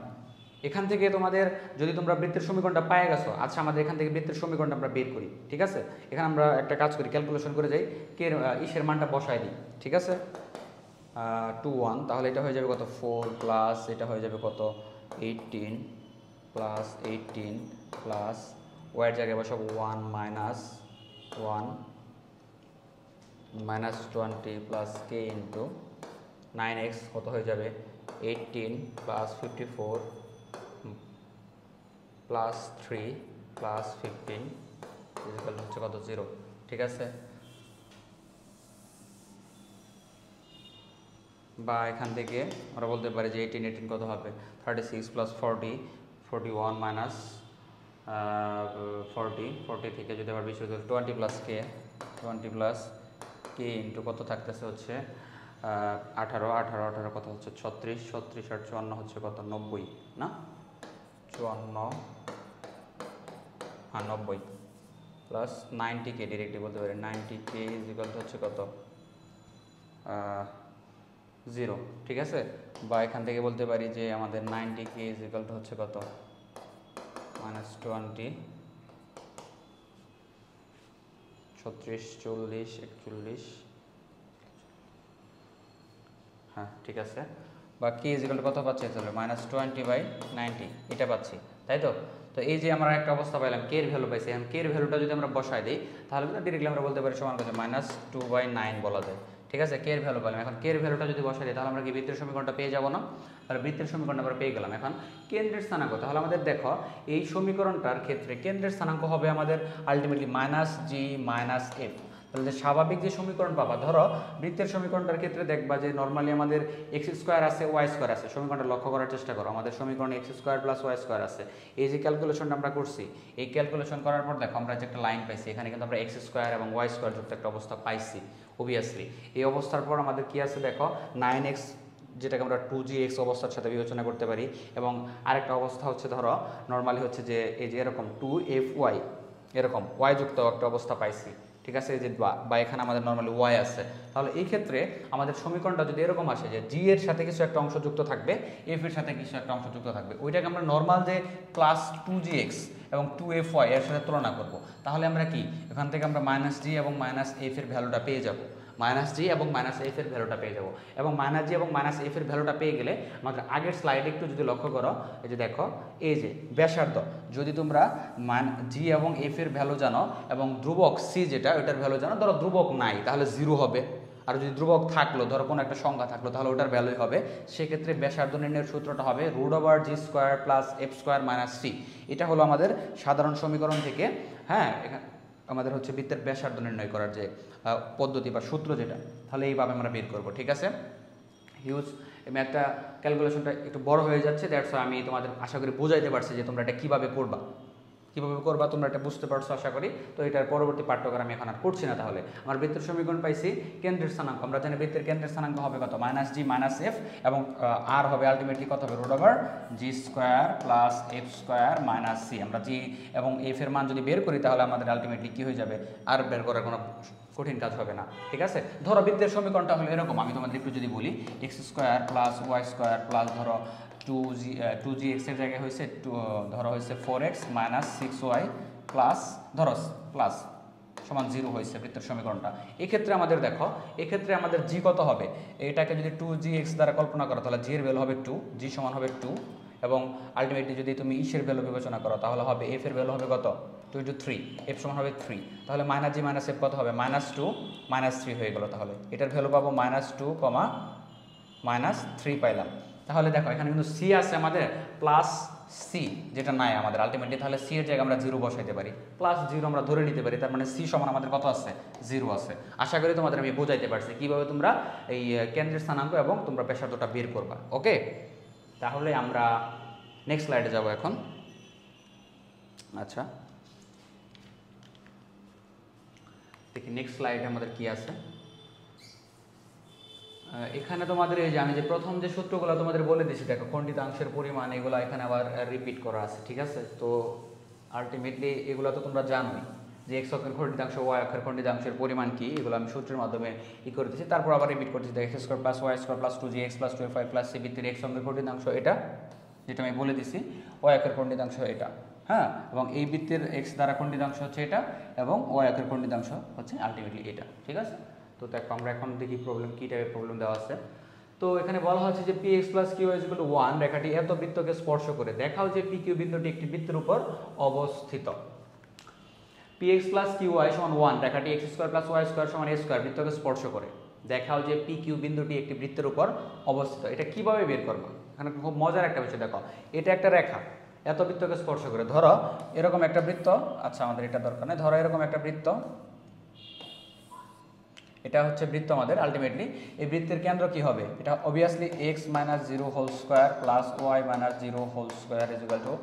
এখান থেকে তোমাদের যদি তোমরা বৃত্তের সমীকরণটা পায়ে গেছো, আচ্ছা আমাদের এখান থেকে বৃত্তের সমীকরণটা আমরা বের করি। ঠিক আছে, এখানে আমরা একটা কাজ করি, ক্যালকুলেশন করে যাই, কে ইসের মানটা বসাই দিই। ঠিক আছে, 2 1, তাহলে এটা হয়ে যাবে কত, 4 প্লাস এটা হয়ে যাবে কত, 18 প্লাস 18 প্লাস ওয়াইয়ের জায়গায় বসাবো 1 মাইনাস 1 মাইনাস 20 প্লাস কে ইন্টু 9x কত হয়ে যাবে 18 প্লাস 54 প্লাস 3 প্লাস 15 ইকুয়াল হচ্ছে কত, 0। ঠিক আছে, বা এখান থেকে আমরা বলতে পারি যে 18 কত হবে, 36 প্লাস 40 41 মাইনাস 40 থেকে যদি আবার 20 20 প্লাস কে 20 প্লাস কে ইন্টু কত থাকতেছে হচ্ছে 18 কত হচ্ছে 36 36 আর 54 হচ্ছে কত 90 না 54 হ্যাঁ 90 প্লাস 90 কে ডিরেক্টলি বলতে পারি 90 কে ইজ ইকুয়াল টু হচ্ছে কত 0। ঠিক আছে, বা এখান থেকে বলতে পারি যে আমাদের 90 কে ইজ ইকুয়াল টু হচ্ছে কত মাইনাস 20 36 40 41 হ্যাঁ ঠিক আছে, বা কে ইজ ইকুয়াল টু কত পাচ্ছি তাহলে মাইনাস 20/90 এটা পাচ্ছি, তাই তো। তো এই যে আমরা একটা অবস্থা পাইলাম, কে এর ভ্যালু পাইছি, এখন কে এর ভ্যালুটা যদি আমরা বসাই দিই, তাহলে কিন্তু ডিরেক্টলি আমরা বলতে পারি সমান কত মাইনাস 2/9 বলা যায়। ঠিক আছে, কে এর ভ্যালু পেলাম। এখন কে এর ভ্যালুটা যদি বসাই দিই, তাহলে আমরা কি বৃত্তের সমীকরণটা পেয়ে যাব না? তাহলে বৃত্তের সমীকরণটা আমরা পেয়ে গেলাম। এখন কেন্দ্রের স্থানাঙ্ক, তাহলে আমাদের দেখো এই সমীকরণটার ক্ষেত্রে কেন্দ্রের স্থানাঙ্ক হবে আমাদের আলটিমেটলি মাইনাস জি মাইনাস এফ। তাহলে স্বাভাবিক যে সমীকরণ পাবা, ধরো বৃত্তের সমীকরণটার ক্ষেত্রে দেখবা যে নর্মালি আমাদের এক্স স্কোয়ার আছে ওয়াই স্কোয়ার আছে, সমীকরণটা লক্ষ্য করার চেষ্টা করো, আমাদের সমীকরণে x square plus Y square আছে। এই যে ক্যালকুলেশনটা আমরা করছি, এই ক্যালকুলেশন করার পর দেখো আমরা যে একটা লাইন পাইছি, এখানে কিন্তু আমরা এক্স স্কোয়ার এবং ওয়াই স্কোয়ার যুক্ত একটা অবস্থা পাইছি অবভিয়াসলি। এই অবস্থার পর আমাদের কি আছে দেখো 9x, যেটাকে আমরা 2gx অবস্থার সাথে বিবেচনা করতে পারি, এবং আরেকটা অবস্থা হচ্ছে ধরো নর্মালি হচ্ছে যে এই যে এরকম 2fy এরকম ওয়াই যুক্ত একটা অবস্থা পাইছি। ঠিক আছে, এই যে বা এখানে আমাদের নর্মালি ওয়াই আছে, তাহলে এই ক্ষেত্রে আমাদের সমীকরণটা যদি এরকম আসে যে জি এর সাথে কিছু একটা অংশ যুক্ত থাকবে, এফ এর সাথে কিছু একটা অংশ যুক্ত থাকবে, ওইটাকে আমরা নর্মাল যে প্লাস 2gx এবং 2fy এর সাথে তুলনা করব, তাহলে আমরা কি এখান থেকে আমরা মাইনাস জি এবং মাইনাস এফ এর ভ্যালুটা পেয়ে যাব, মাইনাস জি এবং মাইনাস এফ এর ভ্যালুটা পেয়ে যাব। এবং মাইনাস জি এবং মাইনাস এফ এর ভ্যালুটা পেয়ে গেলে আমাদের আগের স্লাইডে একটু যদি লক্ষ্য করো, এই যে দেখো এই যে ব্যাসার্ধ, যদি তোমরা জি এবং এফ এর ভ্যালু জানো এবং ধ্রুবক সি যেটা ওইটার ভ্যালু জানো, ধরো ধ্রুবক নাই তাহলে 0 হবে, আর যদি ধ্রুবক থাকলো, ধরো কোনো একটা সংখ্যা থাকলো, তাহলে ওটার ভ্যালুই হবে। সেক্ষেত্রে ব্যাসার্ধ নির্ণয়ের সূত্রটা হবে √g² + f² - c। এটা হলো আমাদের সাধারণ সমীকরণ থেকে, হ্যাঁ, আমাদের হচ্ছে বৃত্তের ব্যাসার্ধ নির্ণয় করার যে পদ্ধতি বা সূত্র যেটা, তাহলে এইভাবে আমরা বের করব। ঠিক আছে, হিউজ ম্যাথটা ক্যালকুলেশনটা একটু বড় হয়ে যাচ্ছে, দ্যাটস আমি তোমাদের আশা করি বোঝাইতে পারছি যে তোমরা এটা কীভাবে করবা তোমরা এটা বুঝতে পারছো আশা করি। তো এটার পরবর্তী পাঠ্যক্রম আমি এখন আর করছি না। তাহলে আমার বৃত্তের সমীকরণ পাইছি, কেন্দ্রের স্থানাঙ্ক আমরা জানি বৃত্তের কেন্দ্রের স্থানাঙ্ক হবে কত, -g - f, এবং আর হবে আলটিমেটলি কত হবে, √g² + f² - c। আমরা g এবং f এর মান যদি বের করি তাহলে আমাদের আলটিমেটলি কি হয়ে যাবে, আর বের করার কোনো কঠিন কাজ হবে না। ঠিক আছে, ধরো বৃত্তের সমীকরণটা হলো এরকম, আমি তোমাদের একটু যদি বলি x² + y² প্লাস ধরো 2gx এর জায়গায় হয়েছে ধরো হয়েছে 4x - 6y প্লাস ধরো প্লাস সমান 0 হয়েছে বৃত্তের সমীকরণটা। এক্ষেত্রে আমাদের দেখো, এক্ষেত্রে আমাদের g কত হবে, এটাকে যদি 2gx দ্বারা কল্পনা করো তাহলে g এর ভ্যালু হবে 2, g সমান হবে 2, এবং আলটিমেটলি যদি তুমি ইসের ভ্যালু বিবেচনা করো তাহলে হবে f এর ভ্যালু হবে কত, 2 × 3, f সমান হবে 3, তাহলে -g - f কত হবে, -2 - 3 হয়ে গেল। তাহলে এটার ভ্যালু পাবো -2, -3 পাইলাম। তাহলে দেখো এখানে কিন্তু c আছে আমাদের, প্লাস c যেটা নাই আমাদের আলটিমেটলি, তাহলে c এর জায়গায় আমরা 0 বসাইতে পারি, +0 আমরা ধরে নিতে পারি, তার মানে c সমান আমাদের কত আছে, 0 আছে। আশা করি তোমাদের আমি বোঝাইতে পারছি কিভাবে তোমরা এই কেন্দ্রের স্থানাঙ্ক এবং তোমরা ব্যাসার্ধটা বের করবা। ওকে, তাহলে আমরা নেক্সট স্লাইডে যাব এখন। আচ্ছা, দেখি নেক্সট স্লাইডে আমাদের কি আছে। এখানে তোমাদের এই যে আমি যে প্রথম যে সূত্রগুলো তোমাদের বলে দিয়েছি, দেখো খণ্ডিতাংশের পরিমাণ, এগুলো এখানে আবার রিপিট করা আছে। ঠিক আছে, তো আলটিমেটলি এগুলো তো তোমরা জানোই যে x অক্ষের খণ্ডিতাংশ y অক্ষের খণ্ডিতাংশের পরিমাণ কি, এগুলো আমি সূত্রের মাধ্যমে করে দিচ্ছি। তারপর আবার রিপিট করতেছি, x² + y² + 2gx + 2fy + c বৃত্তের x অক্ষের খণ্ডিতাংশ এটা, যেটা আমি বলে দিছি, y অক্ষের খণ্ডিতাংশ এটা, হ্যাঁ, এবং এই বৃত্তের x দ্বারা খণ্ডিতাংশ হচ্ছে এটা, এবং y অক্ষের খণ্ডিতাংশ হচ্ছে আলটিমেটলি এটা। ঠিক আছে, তো দেখো আমরা এখন দেখি প্রবলেম কী টাইপের প্রবলেম দেওয়া আছে। তো এখানে বলা হচ্ছে যে px + qy = 1 রেখাটি এত বৃত্তকে স্পর্শ করে, দেখাও যে pq বিন্দুটি একটি বৃত্তের উপর অবস্থিত। px + qy = 1 রেখাটি x² + y² = a² বৃত্তকে স্পর্শ করে, দেখাও যে pq বিন্দুটি একটি বৃত্তের উপর অবস্থিত। এটা কিভাবে বের করব, এখানে খুব মজার একটা বিষয়, দেখো এটা একটা রেখা এত বৃত্তকে স্পর্শ করে, ধরো এরকম একটা বৃত্ত, আচ্ছা আমাদের এটা দরকার নেই, ধরো এরকম একটা বৃত্ত, এটা হচ্ছে বৃত্ত আমাদের। আলটিমেটলি এই বৃত্তের কেন্দ্র কি হবে, এটা অবভিয়াসলি x - 0² + y - 0²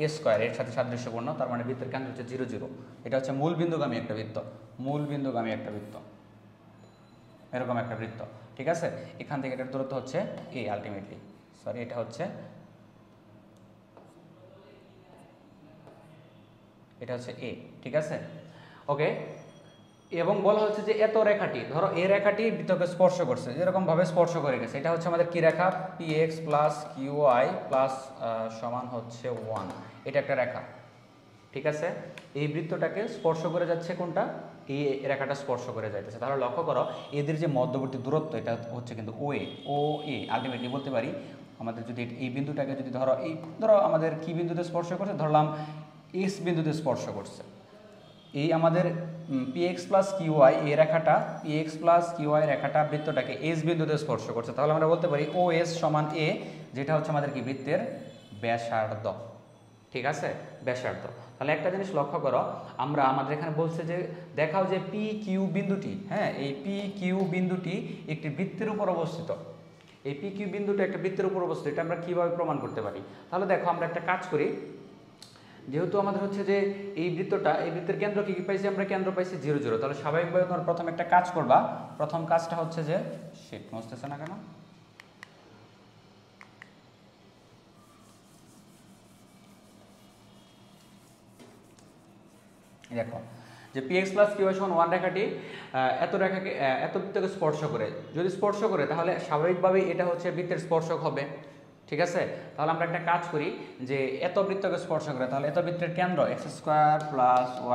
a², এর সাথে সাদৃশ্যপূর্ণ, তার মানে বৃত্তের কেন্দ্র হচ্ছে 0, 0। এটা হচ্ছে মূল বিন্দুগামী একটা বৃত্ত, এরকম একটা বৃত্ত। ঠিক আছে, এখান থেকে এটার দূরত্ব হচ্ছে a, আলটিমেটলি সরি এটা হচ্ছে a। ঠিক আছে, ওকে, এবং বলা হচ্ছে যে এত রেখাটি, ধরো এই রেখাটি বৃত্তকে স্পর্শ করছে, যেরকম ভাবে স্পর্শ করে গেছে, এটা হচ্ছে আমাদের কি রেখা, px + qy সমান হচ্ছে 1, এটা একটা রেখা। ঠিক আছে, এই বৃত্তটাকে স্পর্শ করে যাচ্ছে কোনটা, এই রেখাটা স্পর্শ করে যাইতেছে। তাহলে লক্ষ্য করো এদের যে মধ্যবর্তী দূরত্ব এটা হচ্ছে কিন্তু OA আলটিমেটলি বলতে পারি আমাদের, যদি এই বিন্দুটাকে যদি ধরো আমাদের কি বিন্দুতে স্পর্শ করছে, ধরলাম S বিন্দুতে স্পর্শ করছে, এই আমাদের px + qy এই রেখাটা, px + qy রেখাটা বৃত্তটাকে s বিন্দুতে স্পর্শ করছে, তাহলে আমরা বলতে পারি OS = a, যেটা হচ্ছে আমাদের কি বৃত্তের ব্যাসার্ধ। ঠিক আছে, ব্যাসার্ধ। তাহলে একটা জিনিস লক্ষ্য করো, আমাদের এখানে বলছে যে দেখাও যে PQ বিন্দুটি, হ্যাঁ, এই PQ বিন্দুটি একটি বৃত্তের উপর অবস্থিত। এই PQ বিন্দুটি একটা বৃত্তের উপর অবস্থিত, এটা আমরা কিভাবে প্রমাণ করতে পারি? তাহলে দেখো আমরা একটা কাজ করি, যেহেতু আমাদের হচ্ছে যে এই বৃত্তটা, এই বৃত্তের কেন্দ্র কি পাইছি আমরা, কেন্দ্র পাইছি 0, 0। তাহলে স্বাভাবিকভাবে তোমরা প্রথম একটা কাজ করবা, প্রথম কাজটা হচ্ছে যে মুছতেছে না কেন, দেখো যে px + qy = 1 রেখাটি এত বৃত্তকে স্পর্শ করে, যদি স্পর্শ করে তাহলে স্বাভাবিকভাবেই এটা হচ্ছে বৃত্তের স্পর্শক হবে। ঠিক আছে, তাহলে আমরা একটা কাজ করি যে এত বৃত্তকে স্পর্শ করে, তাহলে এত বৃত্তের কেন্দ্র x² +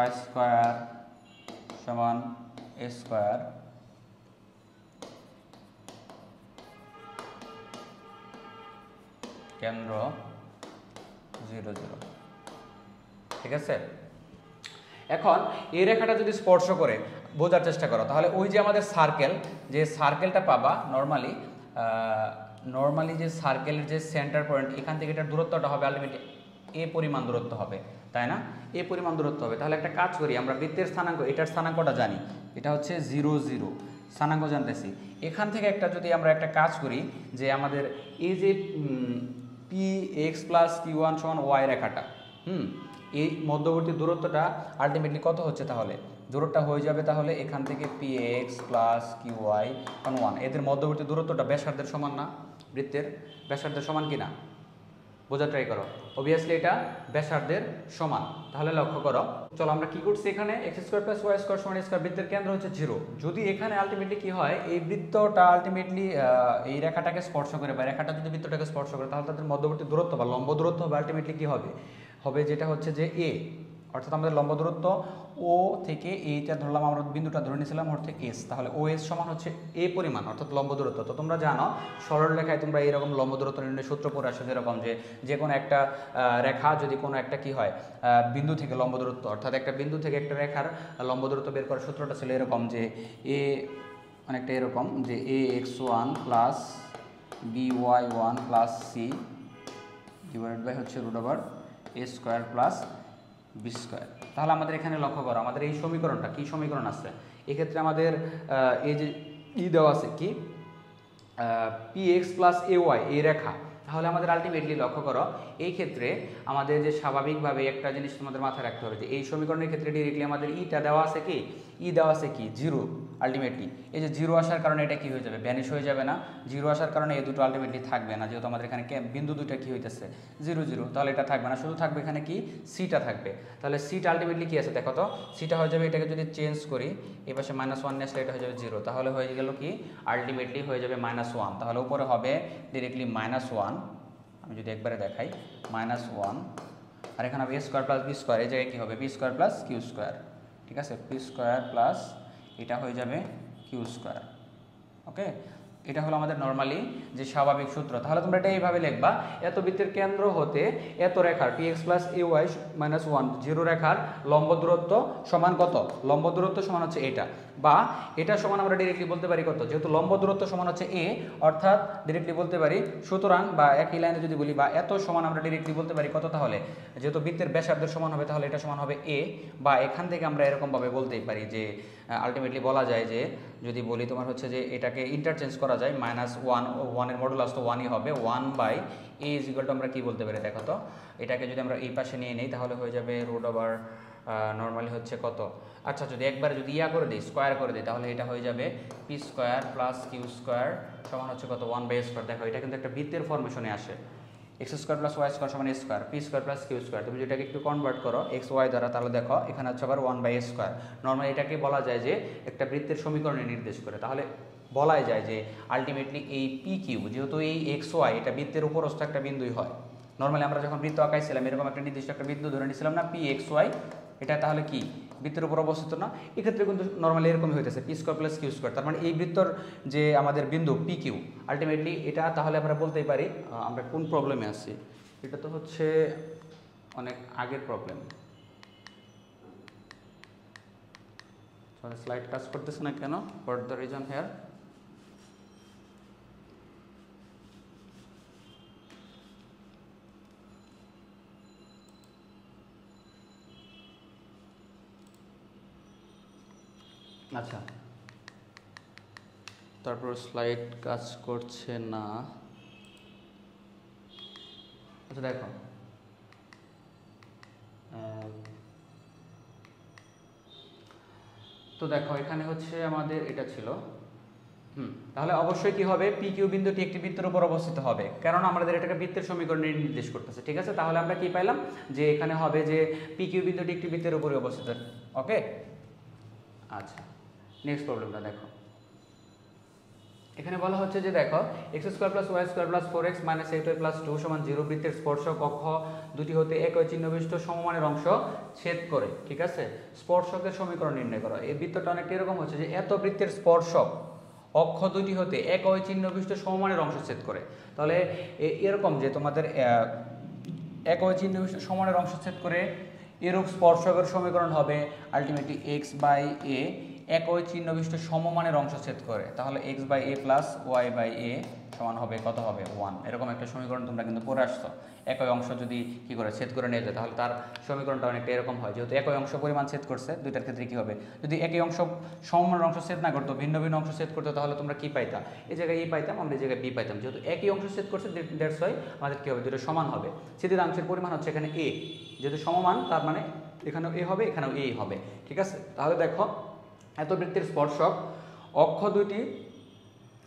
y² = a², কেন্দ্র 0, 0। ঠিক আছে, এখন এই রেখাটা যদি স্পর্শ করে, বোঝার চেষ্টা করো। তাহলে ওই যে আমাদের সার্কেল, যে সার্কেলটা পাবা নর্মালি যে সার্কেলের যে সেন্টার পয়েন্ট, এখান থেকে এটার দূরত্বটা হবে আলটিমেটলি এ পরিমাণ দূরত্ব হবে, তাই না? এ পরিমাণ দূরত্ব হবে। তাহলে একটা কাজ করি, আমরা বৃত্তের স্থানাঙ্ক, এটার স্থানাঙ্কটা জানি, এটা হচ্ছে 0 0, স্থানাঙ্ক জানতেছি। এখান থেকে একটা যদি আমরা একটা কাজ করি যে আমাদের এই যে p x plus q one সমান ওয়াই রেখাটা, এই মধ্যবর্তী দূরত্বটা আলটিমেটলি কত হচ্ছে, তাহলে দূরত্বটা হয়ে যাবে তাহলে এখান থেকে p x plus q y one, এদের মধ্যবর্তী দূরত্বটা ব্যাসার্ধের সমান না? বৃত্তের ব্যাসার্ধের সমান কি না? বোঝার ট্রাই করো। অবভিয়াসলি এটা ব্যাসার্ধের সমান। তাহলে লক্ষ্য করো, চলো আমরা কি করছি, এখানে x square plus Y square সমান স্কোয়ার, বৃত্তের কেন্দ্র হচ্ছে 0। যদি এখানে আলটিমেটলি কি হয়, এই বৃত্তটা আলটিমেটলি এই রেখাটাকে স্পর্শ করে, বা রেখাটা যদি বৃত্তটাকে স্পর্শ করে, তাহলে তাদের মধ্যবর্তী দূরত্ব বা লম্ব দূরত্ব হবে আলটিমেটলি কি হবে, যেটা হচ্ছে যে এ, অর্থাৎ আমাদের লম্ব দূরত্ব ও থেকে এইটা ধরলাম, আমরা বিন্দুটা ধরে নিয়েছিলাম অর্থাৎ এস, তাহলে ও এস সমান হচ্ছে এ পরিমাণ, অর্থাৎ লম্ব দূরত্ব। তো তোমরা জানো সরল রেখায় তোমরা এইরকম লম্ব দূরত্ব নির্ণয় সূত্র পড়ে আসে, যেরকম যে কোনো একটা রেখা যদি কোনো একটা কি হয় বিন্দু থেকে লম্ব দূরত্ব, অর্থাৎ একটা বিন্দু থেকে একটা রেখার লম্ব দূরত্ব বের করার সূত্রটা ছিল এরকম, যে এ অনেকটা এরকম, যে a x one plus b y one plus c divided by হচ্ছে root over a square plus b square. তাহলে আমাদের এখানে লক্ষ্য করো, আমাদের এই সমীকরণটা কি সমীকরণ আছে, এক্ষেত্রে আমাদের এই যে দেওয়া আছে কি P x plus A Y, এই রেখা। তাহলে আমাদের আলটিমেটলি লক্ষ্য করো, এই ক্ষেত্রে আমাদের যে স্বাভাবিকভাবে একটা জিনিস তোমাদের মাথায় রাখতে হবে, যে এই সমীকরণের ক্ষেত্রে ডিরেক্টলি আমাদের ইটা দেওয়া আছে কি, দেওয়া আছে কি 0। আলটিমেটলি এই যে 0 আসার কারণে এটা কি হয়ে যাবে, ভ্যানিশ হয়ে যাবে না? 0 আসার কারণে এই দুটো আলটিমেটলি থাকবে না, যেহেতু আমাদের এখানে বিন্দু দুটো কি হইতেছে 0 0, তাহলে এটা থাকবে না, শুধু থাকবে এখানে কি সিটা থাকবে। তাহলে সিটা আলটিমেটলি কি আছে দেখো তো, সিটা হয়ে যাবে, এটাকে যদি চেঞ্জ করি এই পাশে -1 নিয়ে আসলে এটা হয়ে যাবে 0, তাহলে হয়ে গেল কি আলটিমেটলি হয়ে যাবে -1, তাহলে উপরে হবে ডিরেক্টলি -1। আমি যদি একবারে দেখাই -1, আর এখানে হবে a square plus b square, এই জায়গায় কী হবে b square plus q square, ঠিক আছে? পি স্কোয়ার প্লাস এটা হয়ে যাবে কিউ স্কোয়ার। ওকে, এটা হলো আমাদের নর্মালি যে স্বাভাবিক সূত্র। তাহলে তোমরা এটা এইভাবে লিখবা, এত বৃত্তের কেন্দ্র হতে এত রেখার P x plus A Y -1, 0 রেখার লম্ব দূরত্ব সমান কত, লম্ব দূরত্ব সমান হচ্ছে এটা, বা এটা সমান আমরা ডিরেক্টলি বলতে পারি কত, যেহেতু লম্ব দূরত্ব সমান হচ্ছে এ, অর্থাৎ ডিরেক্টলি বলতে পারি, সুতরাং বা একই লাইনে যদি বলি বা এত সমান আমরা ডিরেক্টলি বলতে পারি কত, তাহলে যেহেতু বৃত্তের ব্যাসার্ধের সমান হবে তাহলে এটা সমান হবে এ, বা এখান থেকে আমরা এরকমভাবে বলতেই পারি যে আলটিমেটলি বলা যায় যে, যদি বলি তোমার হচ্ছে যে এটাকে ইন্টারচেঞ্জ করা যায়, -1 এর মডুলাস তো 1ই হবে, 1/a ইজ ইকুয়াল টু আমরা কি বলতে পারি দেখো তো, এটাকে যদি আমরা এই পাশে নিয়ে নিই তাহলে হয়ে যাবে রুট ওভার নর্মালি হচ্ছে কত, আচ্ছা যদি একবারে যদি করে দিই স্কোয়ার করে দিই, তাহলে এটা হয়ে যাবে p square plus q square সমান হচ্ছে কত 1/a স্কোয়ার। দেখো এটা কিন্তু একটা বৃত্তের ফরমেশনে আসে, x square plus Y square সমান a square, p square plus q square. তুমি যেটাকে একটু কনভার্ট করো এক্স ওয়াই দ্বারা, তাহলে দেখো এখানে হচ্ছে আবার 1/a স্কোয়ার। নর্মালি এটাকে বলা যায় যে একটা বৃত্তের সমীকরণে নির্দেশ করে। তাহলে বলাই যায় যে আলটিমেটলি এই পি কিউ, যেহেতু এই এক্স ওয়াই এটা বৃত্তের উপরস্থ একটা বিন্দুই হয়। নর্মালি আমরা যখন বৃত্ত আঁকাইছিলাম এরকম একটা নির্দিষ্ট একটা বিন্দু ধরে নিয়েছিলাম না, পি এক্স ওয়াই, এটা তাহলে কি বৃত্তের উপর অবস্থিত না? এক্ষেত্রে কিন্তু নর্মালি এরকমই হইতেছে p square plus q square, তার মানে এই বৃত্তর যে আমাদের বিন্দু পি কিউ আলটিমেটলি এটা, তাহলে আমরা বলতেই পারি আমরা কোন প্রবলেমে আছি, এটা তো হচ্ছে অনেক আগের প্রবলেম। স্লাইড কাজ করতেছে না কেন, হোয়াট দ্য রিজন হেয়ার? আচ্ছা, তারপর স্লাইড কাজ করছে না। আচ্ছা দেখো, তো দেখো এখানে হচ্ছে আমাদের এটা ছিল, তাহলে অবশ্যই কি হবে, পি কিউ বিন্দুটি একটি বৃত্তের উপর অবস্থিত হবে, কারণ আমাদের এটাকে বৃত্তের সমীকরণে নির্দেশ করতেছে, ঠিক আছে? তাহলে আমরা কি পাইলাম, যে এখানে হবে যে পি কিউ বিন্দুটি একটি বৃত্তের উপরে অবস্থিত। ওকে, আচ্ছা নেক্সট প্রবলেমটা দেখো, এখানে বলা হচ্ছে যে দেখো x square plus Y square plus 4x - 8y + 2 = 0 বৃত্তের স্পর্শক অক্ষ দুটি হতে একই চিহ্ন বিশিষ্ট সমমানের অংশ ছেদ করে, ঠিক আছে? স্পর্শকের সমীকরণ নির্ণয় করো। এই বৃত্তটা অনেকটা এরকম হচ্ছে যে এত বৃত্তের স্পর্শক অক্ষ দুটি হতে একই চিহ্ন বিশিষ্ট সমমানের অংশ ছেদ করে। তাহলে এরকম যে তোমাদের একই চিহ্ন বিশিষ্ট সমমানের অংশ ছেদ করে এরূপ স্পর্শকের সমীকরণ হবে আলটিমেটলি x/a একই চিহ্ন বিশিষ্ট সমমানের অংশ ছেদ করে, তাহলে x by a plus y by a সমান হবে কত হবে 1। এরকম একটা সমীকরণ তোমরা কিন্তু পড়ে আসছো। একই অংশ যদি কি করে ছেদ করে নিয়ে যায় তাহলে তার সমীকরণটা অনেকটা এরকম হয়, যেহেতু একই অংশ পরিমাণ ছেদ করছে দুইটার ক্ষেত্রে কি হবে, যদি একই অংশ সমমানের অংশ ছেদ না করতো, ভিন্ন ভিন্ন অংশ ছেদ করতো, তাহলে তোমরা কি পাইতাম, এই জায়গায় ই পাইতাম, আমরা এই জায়গায় বি পাইতাম। যেহেতু একই অংশ ছেদ করছে দ্যাটস ওয়াই আমাদের কি হবে, দুটো সমান হবে। ছেদিতাংশের পরিমাণ হচ্ছে এখানে এ, যেহেতু সমমান তার মানে এখানেও এ হবে এখানেও এ হবে, ঠিক আছে। তাহলে দেখো এত বৃত্তের স্পর্শক অক্ষ দুইটি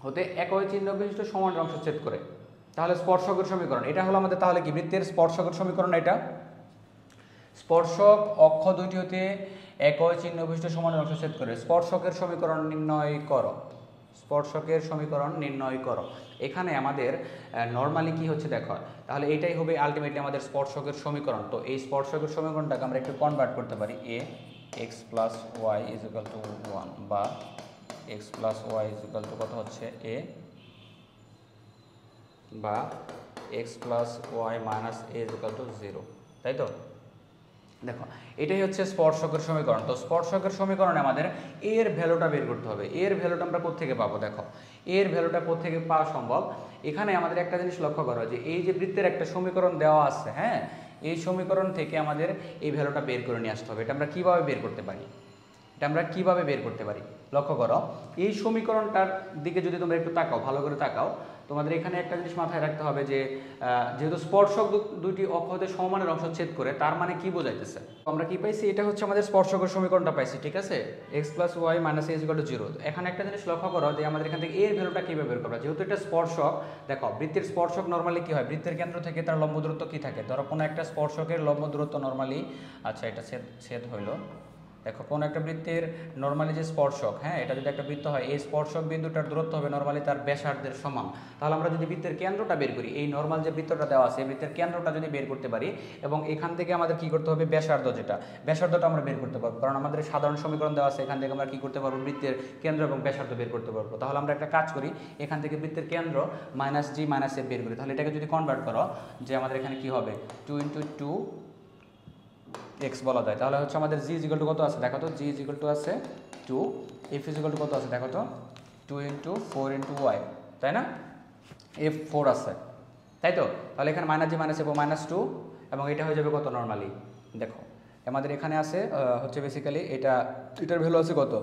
হতে একই চিহ্ন বিশিষ্ট সমান অংশ ছেদ করে, তাহলে স্পর্শকের সমীকরণ এটা হলো আমাদের, তাহলে কি বৃত্তের স্পর্শকের সমীকরণ এটা, স্পর্শক অক্ষ দুইটি হতে একই চিহ্ন বিশিষ্ট সমান অংশ ছেদ করে, স্পর্শকের সমীকরণ নির্ণয় করো, স্পর্শকের সমীকরণ নির্ণয় করো। এখানে আমাদের নর্মালি কি হচ্ছে দেখো, তাহলে এটাই হবে আলটিমেটলি আমাদের স্পর্শকের সমীকরণ। তো এই স্পর্শকের সমীকরণটাকে আমরা একটু কনভার্ট করতে পারি, a x plus y is equal to 1 বা x plus y is equal to কত হচ্ছে এ, বা x plus y minus a is equal to 0, তাই তো। দেখো এটাই হচ্ছে স্পর্শকের সমীকরণ। তো স্পর্শকের সমীকরণে আমাদের এর ভ্যালুটা বের করতে হবে। এর ভ্যালুটা আমরা কোত্থেকে পাবো, দেখো এর ভ্যালুটা কোত্থেকে পাওয়া সম্ভব। এখানে আমাদের একটা জিনিস লক্ষ্য করো যে এই যে বৃত্তের একটা সমীকরণ দেওয়া আছে, হ্যাঁ, এই সমীকরণ থেকে আমাদের এই ভ্যালুটা বের করে নিয়ে আসতে হবে। এটা আমরা কীভাবে বের করতে পারি, এটা আমরা কীভাবে বের করতে পারি, লক্ষ্য করো এই সমীকরণটার দিকে যদি তোমরা একটু তাকাও, ভালো করে তাকাও, তোমাদের এখানে একটা জিনিস মাথায় রাখতে হবে যে যেহেতু স্পর্শক দুইটি অক্ষ হতে সমমানের অংশ ছেদ করে, তার মানে কি বোঝাইতেছে, আমরা কি পাইছি, এটা হচ্ছে আমাদের স্পর্শকের সমীকরণটা পাইছি, ঠিক আছে, x plus y minus a is equal to 0। এখানে একটা জিনিস লক্ষ্য করো যে আমাদের এখান থেকে এর ভ্যালুটা কীভাবে বের করবো, যেহেতু এটা স্পর্শক। দেখো বৃত্তের স্পর্শক নর্মালি কি হয়, বৃত্তের কেন্দ্র থেকে তার লম্ব দূরত্ব কি থাকে, ধরো কোনো একটা স্পর্শকের লম্ব দূরত্ব নর্মালি, আচ্ছা এটা ছেদ হইলো, দেখো কোনো একটা বৃত্তের নর্মালি যে স্পর্শক, হ্যাঁ, এটা যদি একটা বৃত্ত হয়, এই স্পর্শক বিন্দুটার দূরত্ব হবে নর্মালি তার ব্যাসার্ধের সমান। তাহলে আমরা যদি বৃত্তের কেন্দ্রটা বের করি, এই নর্মাল যে বৃত্তটা দেওয়া আছে এই বৃত্তের কেন্দ্রটা যদি বের করতে পারি, এবং এখান থেকে আমাদের কি করতে হবে, ব্যাসার্ধ যেটা, ব্যাসার্ধটা আমরা বের করতে পারবো, কারণ আমাদের সাধারণ সমীকরণ দেওয়া আছে, এখান থেকে আমরা কি করতে পারবো, বৃত্তের কেন্দ্র এবং ব্যাসার্ধ বের করতে পারবো। তাহলে আমরা একটা কাজ করি, এখান থেকে বৃত্তের কেন্দ্র মাইনাস জি মাইনাস এফ বের করি, তাহলে এটাকে যদি কনভার্ট করো যে আমাদের এখানে কি হবে 2 × 2 এক্স বলা যায়, তাহলে হচ্ছে আমাদের জি ইজ ইকুয়াল টু কত আছে দেখো তো, জি ইজ ইকুয়াল টু আছে 2, এফ ইজ ইকুয়াল টু কত আছে দেখো তো 2 × 4 × ওয়াই, তাই না, এফ 4 আছে, তাই তো। তাহলে এখানে মাইনাস জি মাইনাস এফ -2, এবং এটা হয়ে যাবে কত নর্মালি, দেখো আমাদের এখানে আছে হচ্ছে বেসিক্যালি এটার ভ্যালু আছে কত,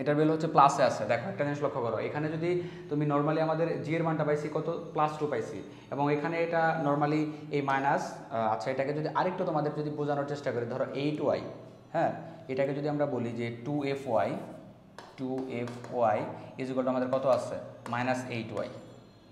এটার ভ্যালু হচ্ছে প্লাসে আছে। দেখো একটা জিনিস লক্ষ্য করো, এখানে যদি তুমি নর্মালি আমাদের জি এর মানটা পাইছি কত, +2 পাইছি, এবং এখানে এটা নর্মালি এই মাইনাস, আচ্ছা এটাকে যদি আরেকটু তোমাদের যদি বোঝানোর চেষ্টা করি, ধরো 8y, হ্যাঁ, এটাকে যদি আমরা বলি যে 2fy ইজ ইকুয়াল টু আমাদের কত আছে -8y,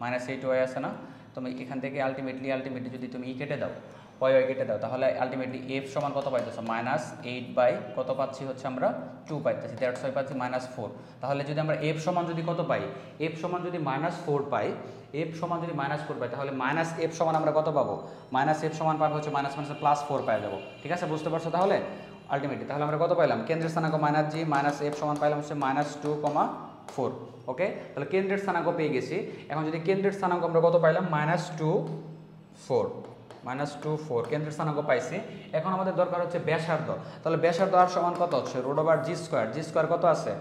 -8y আছে না। তুমি এখান থেকে আলটিমেটলি যদি তুমি কেটে দাও, ওয়াই কেটে দাও, তাহলে আলটিমেটলি এফ সমান কত পাইতেছো, -8 বাই কত পাচ্ছি হচ্ছে আমরা 2 পাইতেছি, দ্যাটস ওয়াই পাচ্ছি -4। তাহলে যদি আমরা এফ সমান যদি কত পাই, এফ সমান যদি -4 পাই, এফ সমান যদি -4 পাই, তাহলে মাইনাস এফ সমান আমরা কত পাবো, এফ সমান পাবো হচ্ছে +4 পাই যাবো, ঠিক আছে, বুঝতে পারছো তাহলে আলটিমেটলি। তাহলে আমরা কত পাইলাম, কেন্দ্রের স্থানাঙ্ক -g এফ সমান পাইলাম হচ্ছে -2,4, ওকে। তাহলে কেন্দ্রের স্থানাঙ্ক পেয়ে গেছি। এখন যদি কেন্দ্রের স্থানাঙ্ক আমরা কত পাইলাম, -2,4 কেন্দ্রের স্থানাঙ্ক পাইছি। এখন আমাদের দরকার হচ্ছে ব্যাসার্ধ। তাহলে ব্যাসার্ধ আর সমান কত হচ্ছে, √g², g² কত আছে,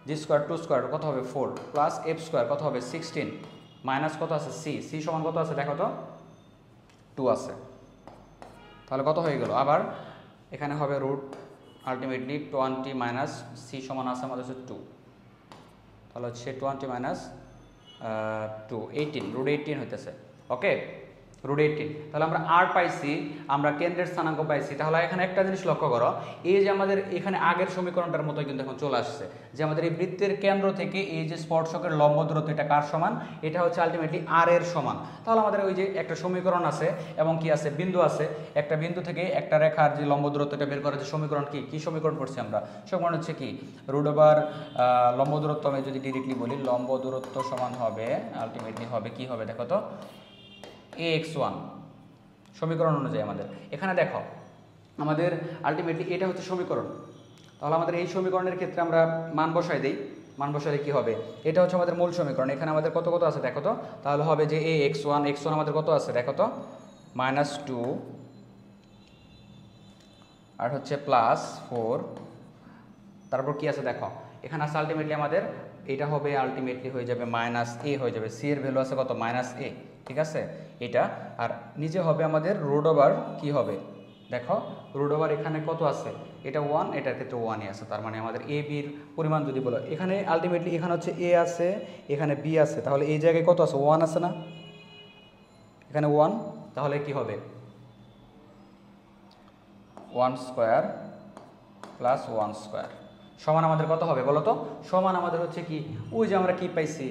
g² 2² কত হবে 4, প্লাস f² কত হবে 16, মাইনাস কত আছে c সমান কত আছে দেখো তো 2 আছে। তাহলে কত হয়ে গেল, আবার এখানে হবে আলটিমেটলি 20 মাইনাস c সমান আছে আমাদের হচ্ছে 2, তাহলে হচ্ছে 20 মাইনাস 2 18, √18 হইতেছে, ওকে, √18। তাহলে আমরা আর পাইছি, আমরা কেন্দ্রের স্থানাঙ্ক পাইছি। তাহলে এখানে একটা জিনিস লক্ষ্য করো, এই যে আমাদের এখানে আগের সমীকরণটার মতো কিন্তু এখন চলে আসছে, যে আমাদের এই বৃত্তের কেন্দ্র থেকে এই যে স্পর্শকের লম্ব দূরত্ব এটা কার সমান, এটা হচ্ছে আলটিমেটলি আর এর সমান। তাহলে আমাদের ওই যে একটা সমীকরণ আছে এবং কি আছে, বিন্দু আছে, একটা বিন্দু থেকে একটা রেখার যে লম্ব দূরত্বটা বের করার যে সমীকরণ, কি সমীকরণ পড়ছি আমরা, সমীকরণ হচ্ছে কি লম্ব দূরত্ব, আমি যদি ডিরেক্টলি বলি লম্ব দূরত্ব সমান হবে আলটিমেটলি হবে কি হবে দেখো তো ax1, সমীকরণ অনুযায়ী আমাদের এখানে দেখো আমাদের আলটিমেটলি এটা হচ্ছে সমীকরণ। তাহলে আমাদের এই সমীকরণের ক্ষেত্রে আমরা মান বসাই দেই, মান বসালে কি হবে, এটা হচ্ছে আমাদের মূল সমীকরণ। এখানে আমাদের কত আছে দেখো তো, তাহলে হবে যে ax1 আমাদের কত আছে দেখো তো -2 আর হচ্ছে +4 তারপর কি আছে দেখো, এখানে আছে আলটিমেটলি আমাদের এটা হবে আলটিমেটলি হয়ে যাবে মাইনাস এ হয়ে যাবে, সি এর ভ্যালু আছে কত মাইনাস এ, ঠিক আছে এটা। আর নিচে হবে আমাদের রুট ওভার কি হবে দেখো, রুট ওভার এখানে কত আছে, এটা 1, এটার ক্ষেত্রে 1ই আছে, তার মানে আমাদের এ বির পরিমাণ যদি বলো এখানে আলটিমেটলি এখানে হচ্ছে এ আছে, এখানে বি আছে, তাহলে এই জায়গায় কত আছে 1 আছে না, এখানে 1, তাহলে কি হবে 1 স্কোয়ার প্লাস 1 স্কোয়ার সমান আমাদের কত হবে বলো তো, সমান আমাদের হচ্ছে কি ওই যে আমরা কি পাইছি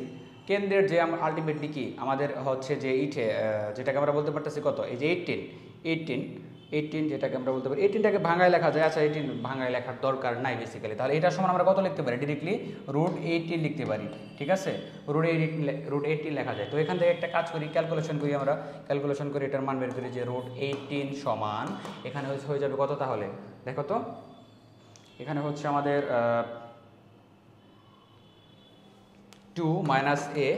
কেন্দ্রের যে আলটিমেটলি কি আমাদের হচ্ছে যে ইটে যেটাকে আমরা বলতে পারতেছি কত, এই যে 18 যেটাকে আমরা বলতে পারি 18টাকে ভাঙায় লেখা যায়, আচ্ছা 18 ভাঙায় লেখার দরকার নাই বেসিক্যালি, তাহলে এটার সমান আমরা কত লিখতে পারি ডিরেক্টলি √18 লিখতে পারি, ঠিক আছে √18 লেখা যায়। তো এখান থেকে একটা কাজ করি, ক্যালকুলেশন করি, আমরা ক্যালকুলেশন করে এটার মান বের করি যে √18 সমান এখানে হয়ে যাবে কত, তাহলে দেখো তো এখানে হচ্ছে আমাদের 2 মাইনাস এ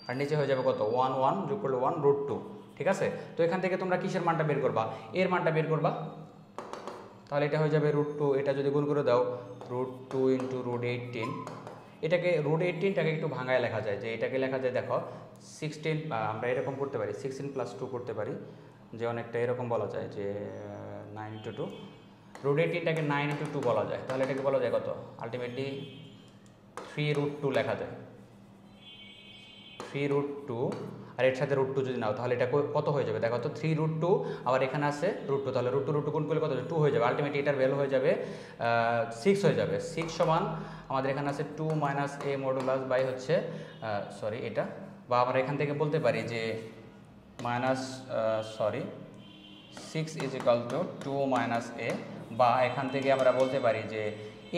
আর নিচে হয়ে যাবে কত 1 যোগ করলে 1 √2, ঠিক আছে। তো এখান থেকে তোমরা কিসের মানটা বের করবা, এর মানটা বের করবা, তাহলে এটা হয়ে যাবে √2, এটা যদি গুণ করে দাও √2 × √18, এটাকে √18টাকে একটু ভাঙায় লেখা যায়, যে এটাকে লেখা যায় দেখো 16, আমরা এরকম করতে পারি 16 + 2 করতে পারি, যে অনেকটা এরকম বলা যায় যে 9 × 2, √18টাকে 9 × 2 বলা যায়, তাহলে এটাকে বলা যায় কত আলটিমেটলি 3√2 লেখা যায়, 3√2, আর এর সাথে √2 যদি নাও তাহলে এটা কত হয়ে যাবে দেখো তো 3√2, আবার এখানে আছে √2, তাহলে √2 গুণ করলে কত 2 হয়ে যাবে, আলটিমেটলি এটার ভ্যালু হয়ে যাবে 6 হয়ে যাবে। 6 সমান আমাদের এখানে আছে 2 মাইনাস এ মডুলাস বাই হচ্ছে সরি এটা, বা আমরা এখান থেকে বলতে পারি যে -6 = 2 মাইনাস এ, বা এখান থেকে আমরা বলতে পারি যে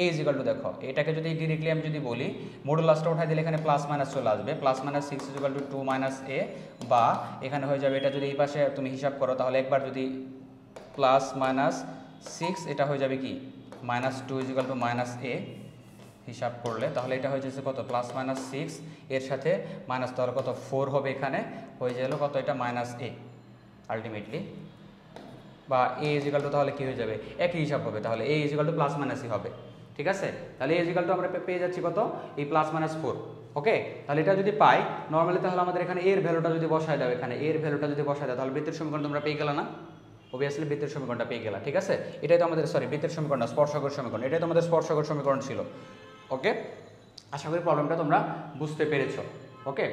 a = দেখো এটাকে যদি ডিরেক্টলি আমি যদি বলি মডুলাসটা উঠাই দিলে এখানে প্লাস মাইনাস চলে আসবে, +-6 = 2 - a, বা এখানে হয়ে যাবে এটা যদি এই পাশে তুমি হিসাব করো তাহলে একবার যদি +-6 এটা হয়ে যাবে কি -2 = -a হিসাব করলে, তাহলে এটা হয়ে যাচ্ছে কত +-6 এর সাথে মাইনাস, তাহলে কত 4 হবে, এখানে হয়ে গেল কত এটা -a আলটিমেটলি, বা a = তাহলে কি হয়ে যাবে একই হিসাব হবে, তাহলে a = +-ই হবে, ঠিক আছে। তাহলে a = আমরা পেয়ে যাচ্ছি কত এই +-4, ওকে। তাহলে এটা যদি পাই নর্মালি, তাহলে আমাদের এখানে এর ভ্যালুটা যদি বসায় দাও, এখানে এর ভ্যালুটা যদি বসায় দাও তাহলে বৃত্তের সমীকরণ তোমরা পেয়ে গেলা না, অবভিয়াসলি বৃত্তের সমীকরণটা পেয়ে গেলা, ঠিক আছে। এটাই তো আমাদের বৃত্তের সমীকরণ না, স্পর্শকের সমীকরণ, এটাই তো আমাদের স্পর্শকের সমীকরণ ছিল, ওকে। আশা করি প্রবলেমটা তোমরা বুঝতে পেরেছো, ওকে।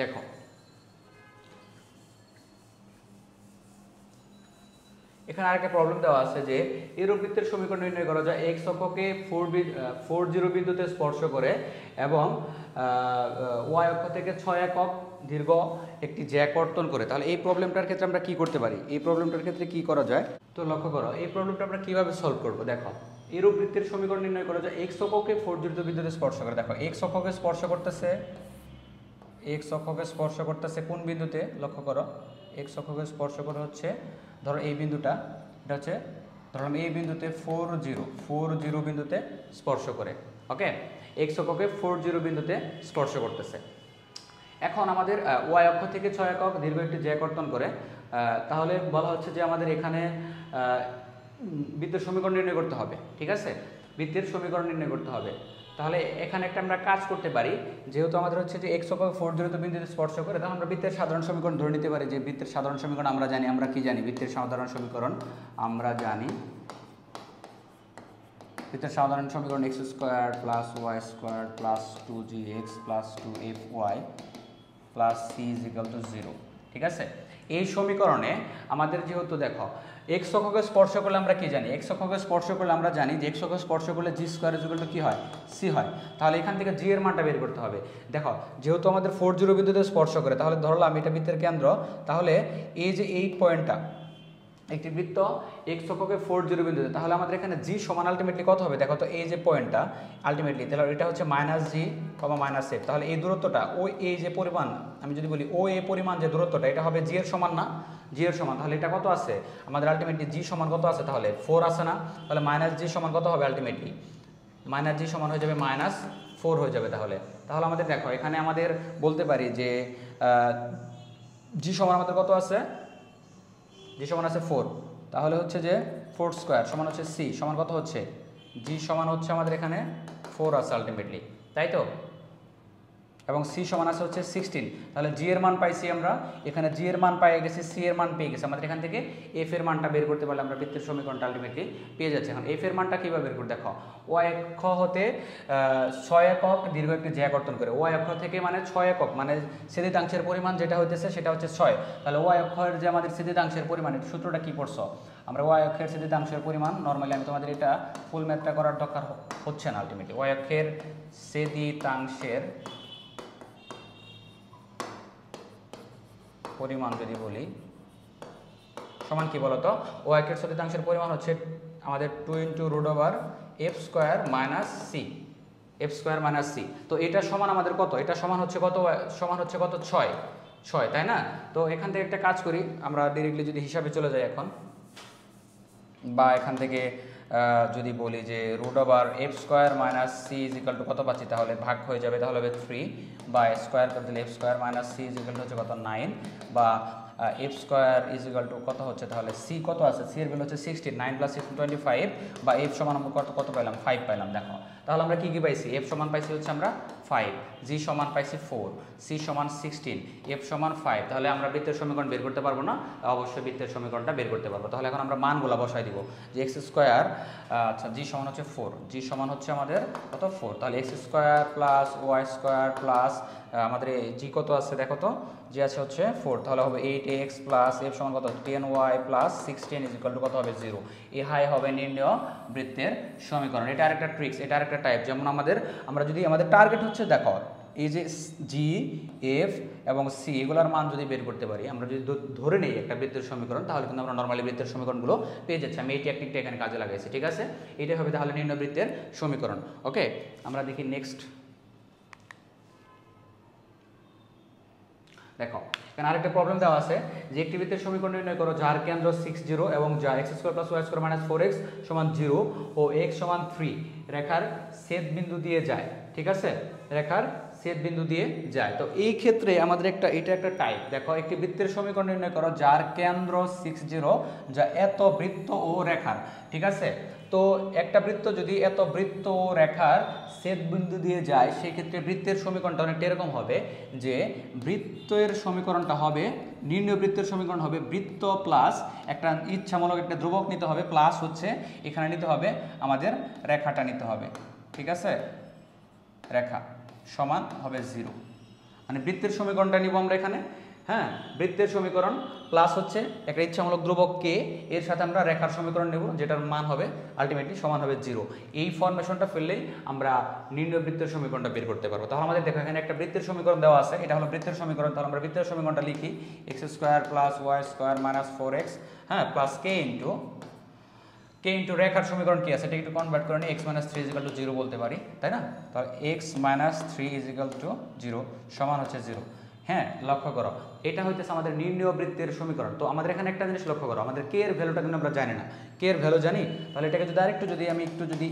দেখো এখানে আরেকটা প্রবলেম দেওয়া আছে যে এরূপ বৃত্তের সমীকরণ নির্ণয় করা যায় x অক্ষকে 4 বিন্দুতে স্পর্শ করে এবং y অক্ষ থেকে 6 একক দীর্ঘ একটি জ্যা কর্তন করে। তাহলে এই প্রবলেমটার ক্ষেত্রে আমরা কি করতে পারি, এই প্রবলেমটার ক্ষেত্রে কি করা যায়, তো লক্ষ্য করো এই প্রবলেমটা আমরা কিভাবে সলভ করব। দেখো এরূপ বৃত্তের সমীকরণ নির্ণয় করা যায় x অক্ষকে 4 বিন্দুতে স্পর্শ করে। দেখো x অক্ষকে স্পর্শ করতেছে কোন বিন্দুতে, লক্ষ্য করো x অক্ষকে স্পর্শ করে হচ্ছে ধরো এই বিন্দুটা, এটা হচ্ছে ধরলাম এই বিন্দুতে 40 বিন্দুতে স্পর্শ করে, ওকে। x অক্ষকে 40 বিন্দুতে স্পর্শ করতেছে। এখন আমাদের y অক্ষ থেকে 6 একক দীর্ঘ একটি জ্যা কর্তন করে, তাহলে বলা হচ্ছে যে আমাদের এখানে বৃত্তের সমীকরণ নির্ণয় করতে হবে, ঠিক আছে, বৃত্তের সমীকরণ নির্ণয় করতে হবে। তাহলে এখানে একটা আমরা কাজ করতে পারি, যেহেতু আমাদের হচ্ছে যে x অক্ষ 40 বিন্দুতে স্পর্শ করে, তাহলে আমরা বৃত্তের সাধারণ সমীকরণ ধরে নিতে পারি যে বৃত্তের সাধারণ সমীকরণ আমরা জানি, আমরা কি জানি বৃত্তের সাধারণ সমীকরণ আমরা জানি, বৃত্তের সাধারণ সমীকরণ x² + y² + 2gx + 2fy + c = 0, ঠিক আছে। এই সমীকরণে আমাদের যেহেতু দেখো x অক্ষকে স্পর্শ করলে আমরা কি জানি, x অক্ষকে স্পর্শ করলে আমরা জানি যে x অক্ষকে স্পর্শ করলে g² = কি হয় c হয়, তাহলে এখান থেকে g এর মানটা বের করতে হবে। দেখো যেহেতু আমাদের 40 বিন্দুতে স্পর্শ করে, তাহলে ধরলাম এটা বৃত্তের কেন্দ্র, তাহলে এই যে এই পয়েন্টটা একটি বৃত্ত x অক্ষকে 40 বিন্দুতে, তাহলে আমাদের এখানে g সমান আলটিমেটলি কত হবে, দেখো তো এই যে পয়েন্টটা আলটিমেটলি, তাহলে এটা হচ্ছে -g, -f, তাহলে এই দূরত্বটা ওই এই যে পরিমাণ আমি যদি বলি ও এই পরিমাণ যে দূরত্বটা এটা হবে g এর সমান না, g এর সমান, তাহলে এটা কত আছে আমাদের আলটিমেটলি g সমান কত আছে, তাহলে 4 আছে না, তাহলে -g সমান কত হবে আলটিমেটলি, -g সমান হয়ে যাবে -4 হয়ে যাবে। তাহলে আমাদের দেখো এখানে আমাদের বলতে পারি যে জি সমান আমাদের কত আছে, জি সমান আছে 4, তাহলে হচ্ছে যে 4 স্কোয়ার সমান হচ্ছে সি সমান কত হচ্ছে, জি সমান হচ্ছে আমাদের এখানে 4 আছে আলটিমেটলি, তাই তো, এবং সি সমান আছে হচ্ছে 16, তাহলে জি এর মান পাইছি আমরা, এখানে জি এর মান পেয়ে গেছি, সি এর মান পেয়ে গেছি, আমাদের এখান থেকে এফ এর মানটা বের করতে পারলে আমরা বৃত্তের সমীকরণটা আলটিমেটলি পেয়ে যাচ্ছি। এখন এফ এর মানটা কীভাবে বের করে দেখো, ওয়াই অক্ষ হতে 6 একক দীর্ঘ একটি জ্যা কর্তন করে, ওয়াই অক্ষ থেকে মানে 6 একক মানে ছেদিতাংশের পরিমাণ যেটা হইতেছে সেটা হচ্ছে 6, তাহলে ওয়াই অক্ষের যে আমাদের ছেদিতাংশের পরিমাণ এর সূত্রটা কী পড়ছো, আমরা ওয়াই অক্ষের ছেদিতাংশের পরিমাণ, নর্মালি আমি তোমাদের এটা ফুল ম্যাথটা করার দরকার হচ্ছে না, আলটিমেটলি ওয়াই অক্ষের ছেদিতাংশের পরিমাণ যদি বলি সমান কি বলতো, ও একের ছেদিতাংশের পরিমাণ হচ্ছে আমাদের 2 into root over F square minus C, F square minus C, তো এটা সমান আমাদের কত, এটা সমান হচ্ছে কত, সমান হচ্ছে কত 6, তাই না। তো এখান থেকে একটা কাজ করি আমরা, ডিরেক্টলি যদি হিসাবে চলে যাই এখন, বা এখান থেকে যদি বলি যে root over F square minus C is equal to কত পাচ্ছি, তাহলে ভাগ হয়ে যাবে, তাহলে হবে 3, বা স্কোয়ার করে দিলে F square minus C is equal to হচ্ছে কত 9, বা F square is equal to কত হচ্ছে, তাহলে সি কত আছে, সি এর ভ্যালু হচ্ছে 16, 9 + 6 25, বা এফ সমান আমরা কত পাইলাম 5 পাইলাম। দেখো তাহলে আমরা কি পাইছি, এফ সমান পাইছি হচ্ছে আমরা 5, জি সমান পাইছি 4, সি সমান 16, এফ সমান 5, তাহলে আমরা বৃত্তের সমীকরণ বের করতে পারবো না, অবশ্যই বৃত্তের সমীকরণটা বের করতে পারবো। তাহলে এখন আমরা মানগুলো বসাই দিব যে এক্স স্কোয়ার, আচ্ছা জি সমান হচ্ছে 4, জি সমান হচ্ছে আমাদের কত 4, তাহলে x square plus Y square plus আমাদের জি কত আছে দেখো তো, জি আছে হচ্ছে 4, তাহলে হবে 8x প্লাস এফ সমান কত 10y plus 16 is equal to কত হবে 0, এ হাই হবে নির্ণয় বৃত্তের সমীকরণ। এটা আরেকটা ট্রিক্স, এটা আরেকটা টাইপ, যেমন আমরা যদি আমাদের টার্গেট হচ্ছে দেখো এই যে জি এফ এবং সি এগুলোর মান যদি বের করতে পারি, আমরা যদি ধরে নেই একটা বৃত্তের সমীকরণ, তাহলে কিন্তু আমরা নর্মালি বৃত্তের সমীকরণগুলো পেয়ে যাচ্ছি। আমি এই টেকনিকটা এখানে কাজে লাগাইছি, ঠিক আছে, এটাই হবে তাহলে নির্ণয় বৃত্তের সমীকরণ। ওকে, আমরা দেখি নেক্সট, দেখো এখানে আরেকটা প্রবলেম দেওয়া আছে যে একটি বৃত্তের সমীকরণ নির্ণয় করো যার কেন্দ্র 60 এবং যা x square plus y square minus 4x সমান 0 ও x সমান 3 রেখার ছেদ বিন্দু দিয়ে যায়, ঠিক আছে, রেখার ছেদ বিন্দু দিয়ে যায়। তো এই ক্ষেত্রে আমাদের এটা একটা টাইপ, দেখো একটি বৃত্তের সমীকরণ নির্ণয় করো যার কেন্দ্র 60 যা এত বৃত্ত ও রেখার, ঠিক আছে। তো একটা বৃত্ত যদি এত বৃত্ত ও রেখার ছেদ বিন্দু দিয়ে যায়, সেই ক্ষেত্রে বৃত্তের সমীকরণটা অনেকটা এরকম হবে যে বৃত্তের সমীকরণটা হবে, নির্ণয় বৃত্তের সমীকরণ হবে বৃত্ত প্লাস একটা ইচ্ছামূলক একটা ধ্রুবক নিতে হবে, প্লাস হচ্ছে এখানে নিতে হবে আমাদের রেখাটা নিতে হবে, ঠিক আছে, রেখা সমান হবে 0, মানে বৃত্তের সমীকরণটা নিব আমরা এখানে, হ্যাঁ, বৃত্তের সমীকরণ প্লাস হচ্ছে একটা ইচ্ছামূলক ধ্রুবক কে, এর সাথে আমরা রেখার সমীকরণ নেব যেটার মান হবে আলটিমেটলি সমান হবে 0। এই ফরমেশনটা ফেললেই আমরা নির্ণয় বৃত্তের সমীকরণটা বের করতে পারবো। তাহলে আমাদের দেখো এখানে একটা বৃত্তের সমীকরণ দেওয়া আছে, এটা হলো বৃত্তের সমীকরণ, তাহলে আমরা বৃত্তের সমীকরণটা লিখি x square plus y square minus 4x, হ্যাঁ, প্লাস k ইন্টু রেখার সমীকরণ কি আছে এটা একটু কনভার্ট করে নিই, x - 3 = 0 বলতে পারি, তাই না। তাহলে x - 3 = 0 সমান হচ্ছে 0। হ্যাঁ, লক্ষ্য করো এটা হইতেছে আমাদের নির্ণয় বৃত্তের সমীকরণ। তো আমাদের এখানে একটা জিনিস লক্ষ্য করো, আমাদের কে এর ভ্যালুটা কিন্তু আমরা জানি না, কে এর ভ্যালু জানি, তাহলে এটাকে যদি আরেকটু যদি আমি একটু যদি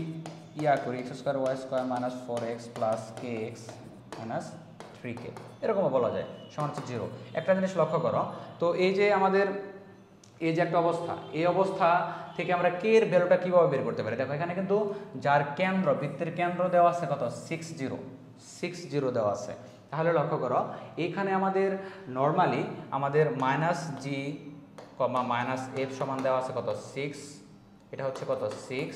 করি x square y square minus 4x plus kx minus 3k এরকমও বলা যায় সমান হচ্ছে 0। একটা জিনিস লক্ষ্য করো, তো এই যে আমাদের এই যে একটা অবস্থা, এই অবস্থা থেকে আমরা কে এর ভ্যালুটা কীভাবে বের করতে পারি, দেখো এখানে কিন্তু যার কেন্দ্র, বৃত্তের কেন্দ্র দেওয়া আছে কত 60 দেওয়া আছে, তাহলে লক্ষ্য করো এখানে আমাদের নর্মালি আমাদের মাইনাস জি কমা মাইনাস এফ সমান দেওয়া আছে কত 6, এটা হচ্ছে কত 6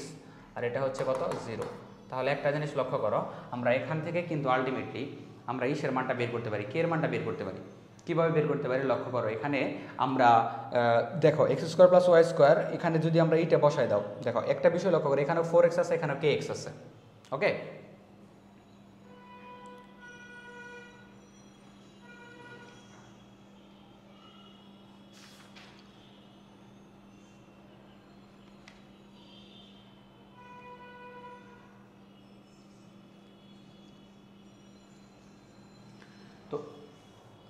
আর এটা হচ্ছে কত 0। তাহলে একটা জিনিস লক্ষ্য করো, আমরা এখান থেকে কিন্তু আলটিমেটলি আমরা ইসের মানটা বের করতে পারি, কে এর মানটা বের করতে পারি, কীভাবে বের করতে পারি লক্ষ্য করো, এখানে আমরা দেখো x square plus y square, এখানে যদি আমরা এইটা বসাই দাও, দেখো একটা বিষয় লক্ষ্য করো, এখানে 4x আছে, এখানে kx আছে, ওকে।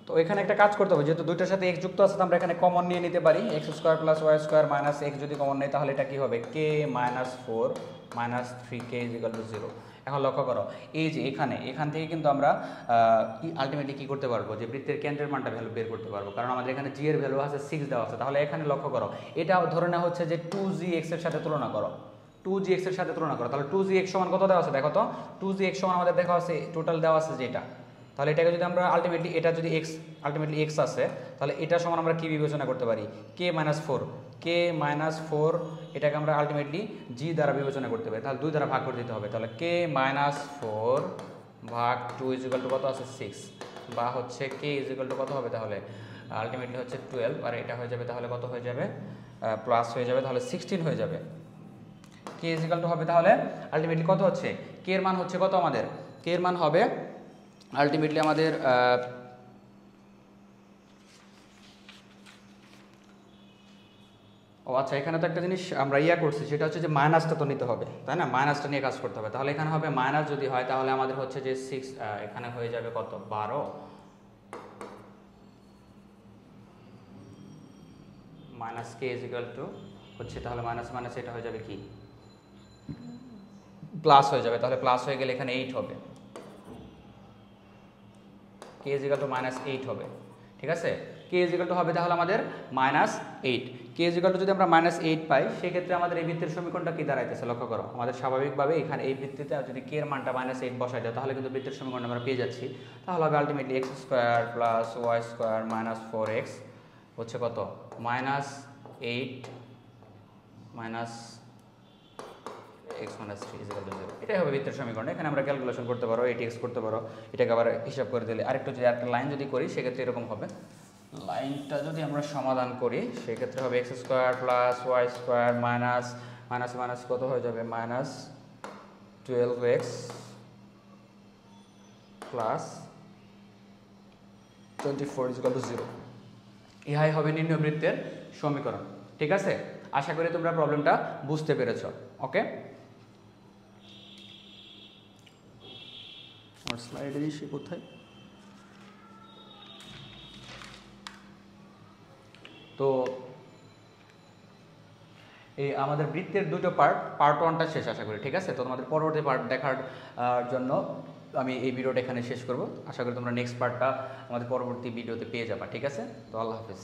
তো এখানে একটা কাজ করতে হবে, যেহেতু দুইটার সাথে x যুক্ত আছে, আমরা এখানে কমন নিয়ে নিতে পারি, x square plus y square minus x যদি কমন নেই তাহলে এটা কি হবে k - 4 - 3k = 0। এখন লক্ষ্য করো এই যে এখান থেকে কিন্তু আমরা আলটিমেটলি কী করতে পারবো, যে বৃত্তের কেন্দ্রের মানটা ভ্যালু বের করতে পারবো, কারণ আমাদের এখানে জি এর ভ্যালু আছে 6 দেওয়া আছে। তাহলে এখানে লক্ষ্য করো এটা ধরে নেওয়া হচ্ছে যে 2gx এর সাথে তুলনা করো, 2gx এর সাথে তুলনা করো। তাহলে 2gx সমান কত দেওয়া আছে দেখো তো, 2gx সমান আমাদের দেখা আছে টোটাল দেওয়া আছে যেটা। তাহলে এটাকে যদি আমরা আলটিমেটলি এটা যদি আলটিমেটলি এক্স আছে, তাহলে এটা সমান আমরা কী বিবেচনা করতে পারি, k-4 এটাকে আমরা আলটিমেটলি জি দ্বারা বিবেচনা করতে পারি। তাহলে 2 দ্বারা ভাগ করে দিতে হবে। তাহলে k-4 ভাগ 2 ইকুয়াল টু কত আছে 6, বা হচ্ছে k ইকুয়াল টু কত হবে তাহলে আলটিমেটলি হচ্ছে 12, আর এটা হয়ে যাবে তাহলে কত হয়ে যাবে, প্লাস হয়ে যাবে, তাহলে 16 হয়ে যাবে। k ইকুয়াল টু হবে তাহলে আলটিমেটলি কত হচ্ছে, k এর মান হচ্ছে কত আমাদের, k এর মান হবে আলটিমেটলি আমাদের ও আচ্ছা, এখানে তো একটা জিনিস আমরা করছি, সেটা হচ্ছে যে মাইনাসটা তো নিতে হবে, তাই না, মাইনাসটা নিয়ে কাজ করতে হবে। তাহলে এখানে হবে মাইনাস যদি হয় তাহলে আমাদের হচ্ছে যে 6 এখানে হয়ে যাবে কত 12 মাইনাস k ইকুয়াল টু হচ্ছে তাহলে মাইনাস এটা হয়ে যাবে কি প্লাস হয়ে যাবে। তাহলে প্লাস হয়ে গেলে এখানে 8 হবে, k ইকুয়াল টু -8 হবে, ঠিক আছে। k ইকুয়াল টু হবে তাহলে আমাদের -8, k ইকুয়াল টু যদি আমরা -8 পাই, সেক্ষেত্রে আমাদের এই বৃত্তের সমীকরণটা কি দাঁড়াইতেছে লক্ষ্য করো। আমাদের স্বাভাবিকভাবে এখানে এই বৃত্তিতে যদি k এর মানটা -8 বসাই দেয়, তাহলে কিন্তু বৃত্তের সমীকরণ আমরা পেয়ে যাচ্ছি। তাহলে হবে আলটিমেটলি x² + y² - 4x হচ্ছে কত -8 - x - 3 0। এটাই হবে বৃত্তের সমীকরণ। এখানে আমরা ক্যালকুলেশন করতে পারো, 8x করতে পারো, এটাকে আবার হিসাব করে দিলে আরেকটু যদি আরেকটা লাইন যদি করি সেক্ষেত্রে এরকম হবে। লাইনটা যদি আমরা সমাধান করি সেক্ষেত্রে হবে x² + y² মাইনাস কত হয়ে যাবে -12x + 24 = 0। ইহাই হবে নির্ণয় বৃত্তের সমীকরণ, ঠিক আছে। আশা করি তোমরা প্রবলেমটা বুঝতে পেরেছ। ওকে, আমার স্লাইডে দিছি কোথায়, তো এই আমাদের বৃত্তের দুটো পার্ট 1টা শেষ আশা করি, ঠিক আছে। তো তোমাদের পরবর্তী পার্ট দেখার জন্য আমি এই ভিডিওটা এখানে শেষ করব। আশা করি তোমরা নেক্সট পার্টটা আমাদের পরবর্তী ভিডিওতে পেয়ে যাবা, ঠিক আছে। তো আল্লাহ হাফেজ।